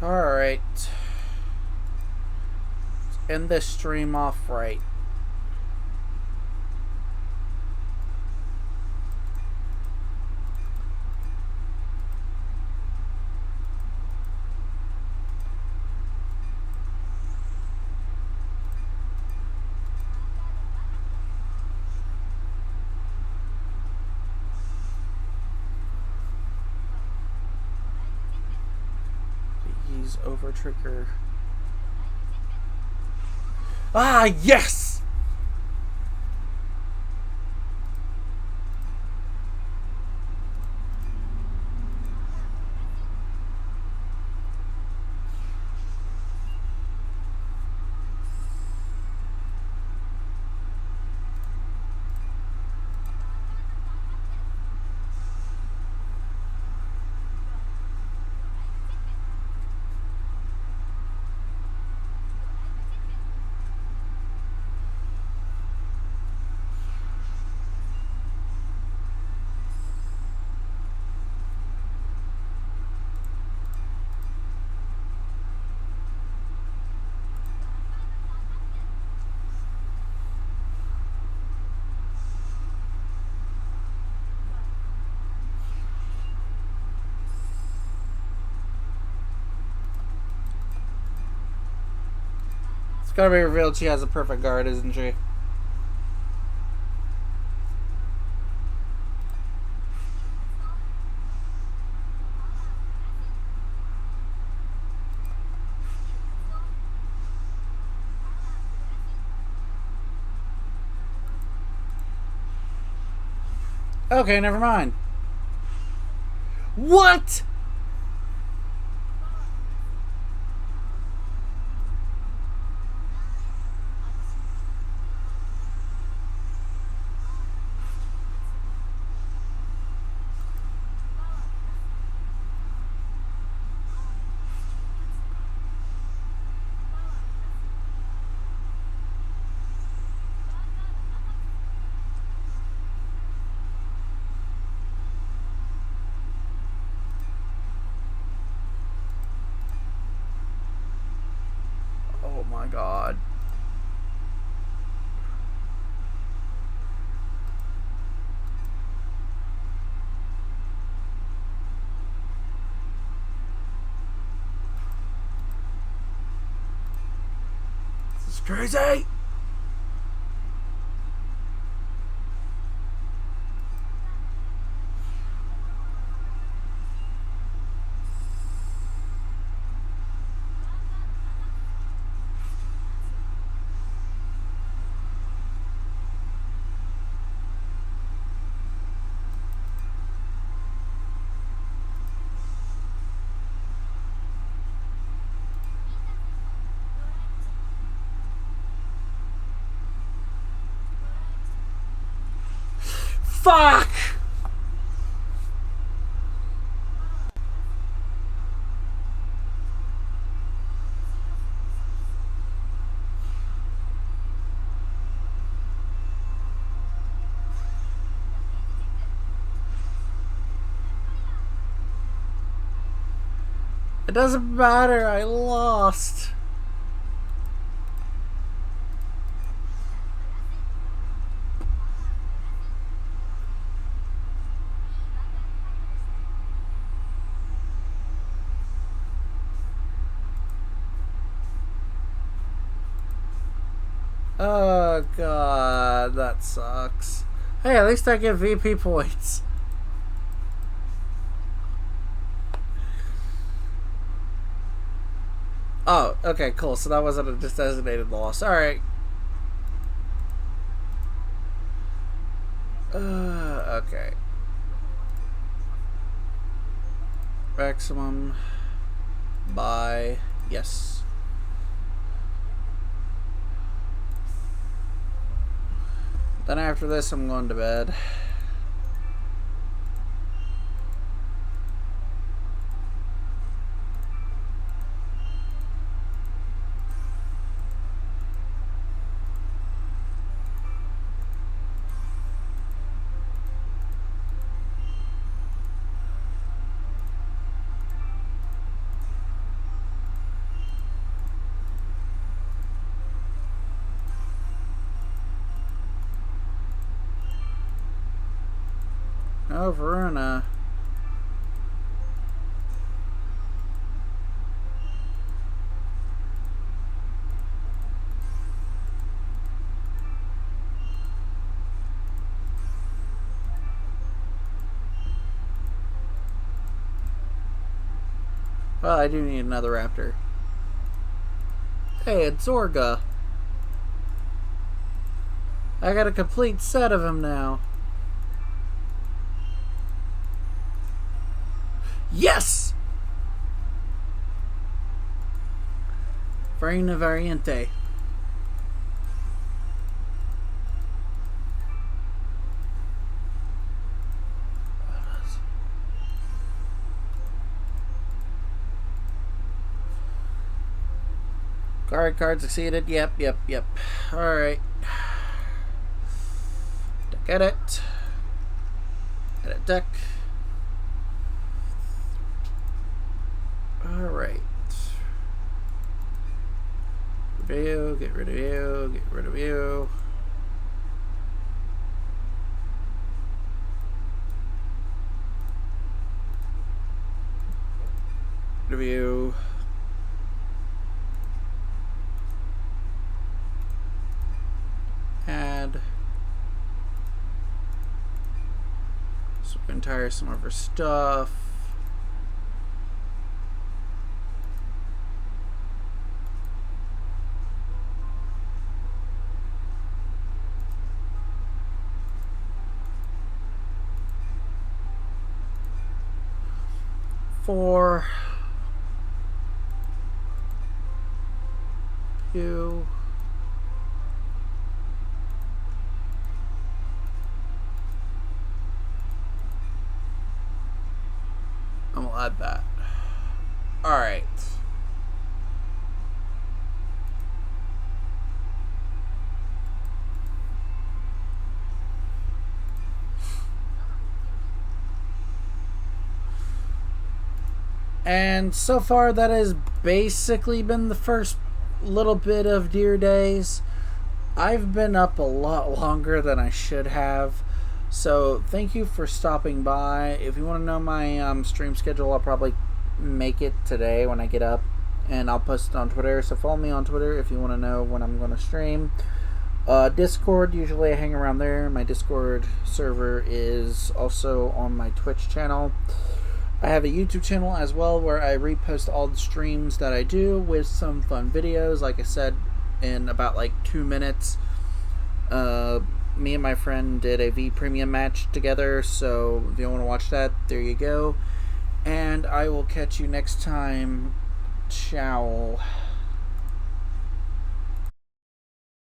alright. Let's end this stream off right. Over trigger. Ah, yes! It's gotta be revealed she has a perfect guard, isn't she? Okay, never mind. What? Tracy! Fuck! It doesn't matter, I lost. Oh god, that sucks. Hey, at least I get VP points. Oh, okay, cool. So that wasn't a designated loss. Alright. Okay. Maximum. Buy. Yes. Then after this, I'm going to bed. Oh, Verona. Well, I do need another raptor. Hey, it's Zorga. I got a complete set of him now. Yes! Farina Variante. Card succeeded. Yep. Alright. Edit. Edit deck. Alright. Review, get rid of you, get rid of you. Review. Add. So we can tire some of our stuff. For you. I'm gonna add that. Alright. And so far that has basically been the first little bit of Deer Days. I've been up a lot longer than I should have. So thank you for stopping by. If you want to know my stream schedule, I'll probably make it today when I get up. and I'll post it on Twitter. So follow me on Twitter if you want to know when I'm going to stream. Discord, usually I hang around there. My Discord server is also on my Twitch channel. I have a YouTube channel as well where I repost all the streams that I do with some fun videos. Like I said, in about like 2 minutes, me and my friend did a V Premium match together. So if you want to watch that, there you go. And I will catch you next time. Ciao.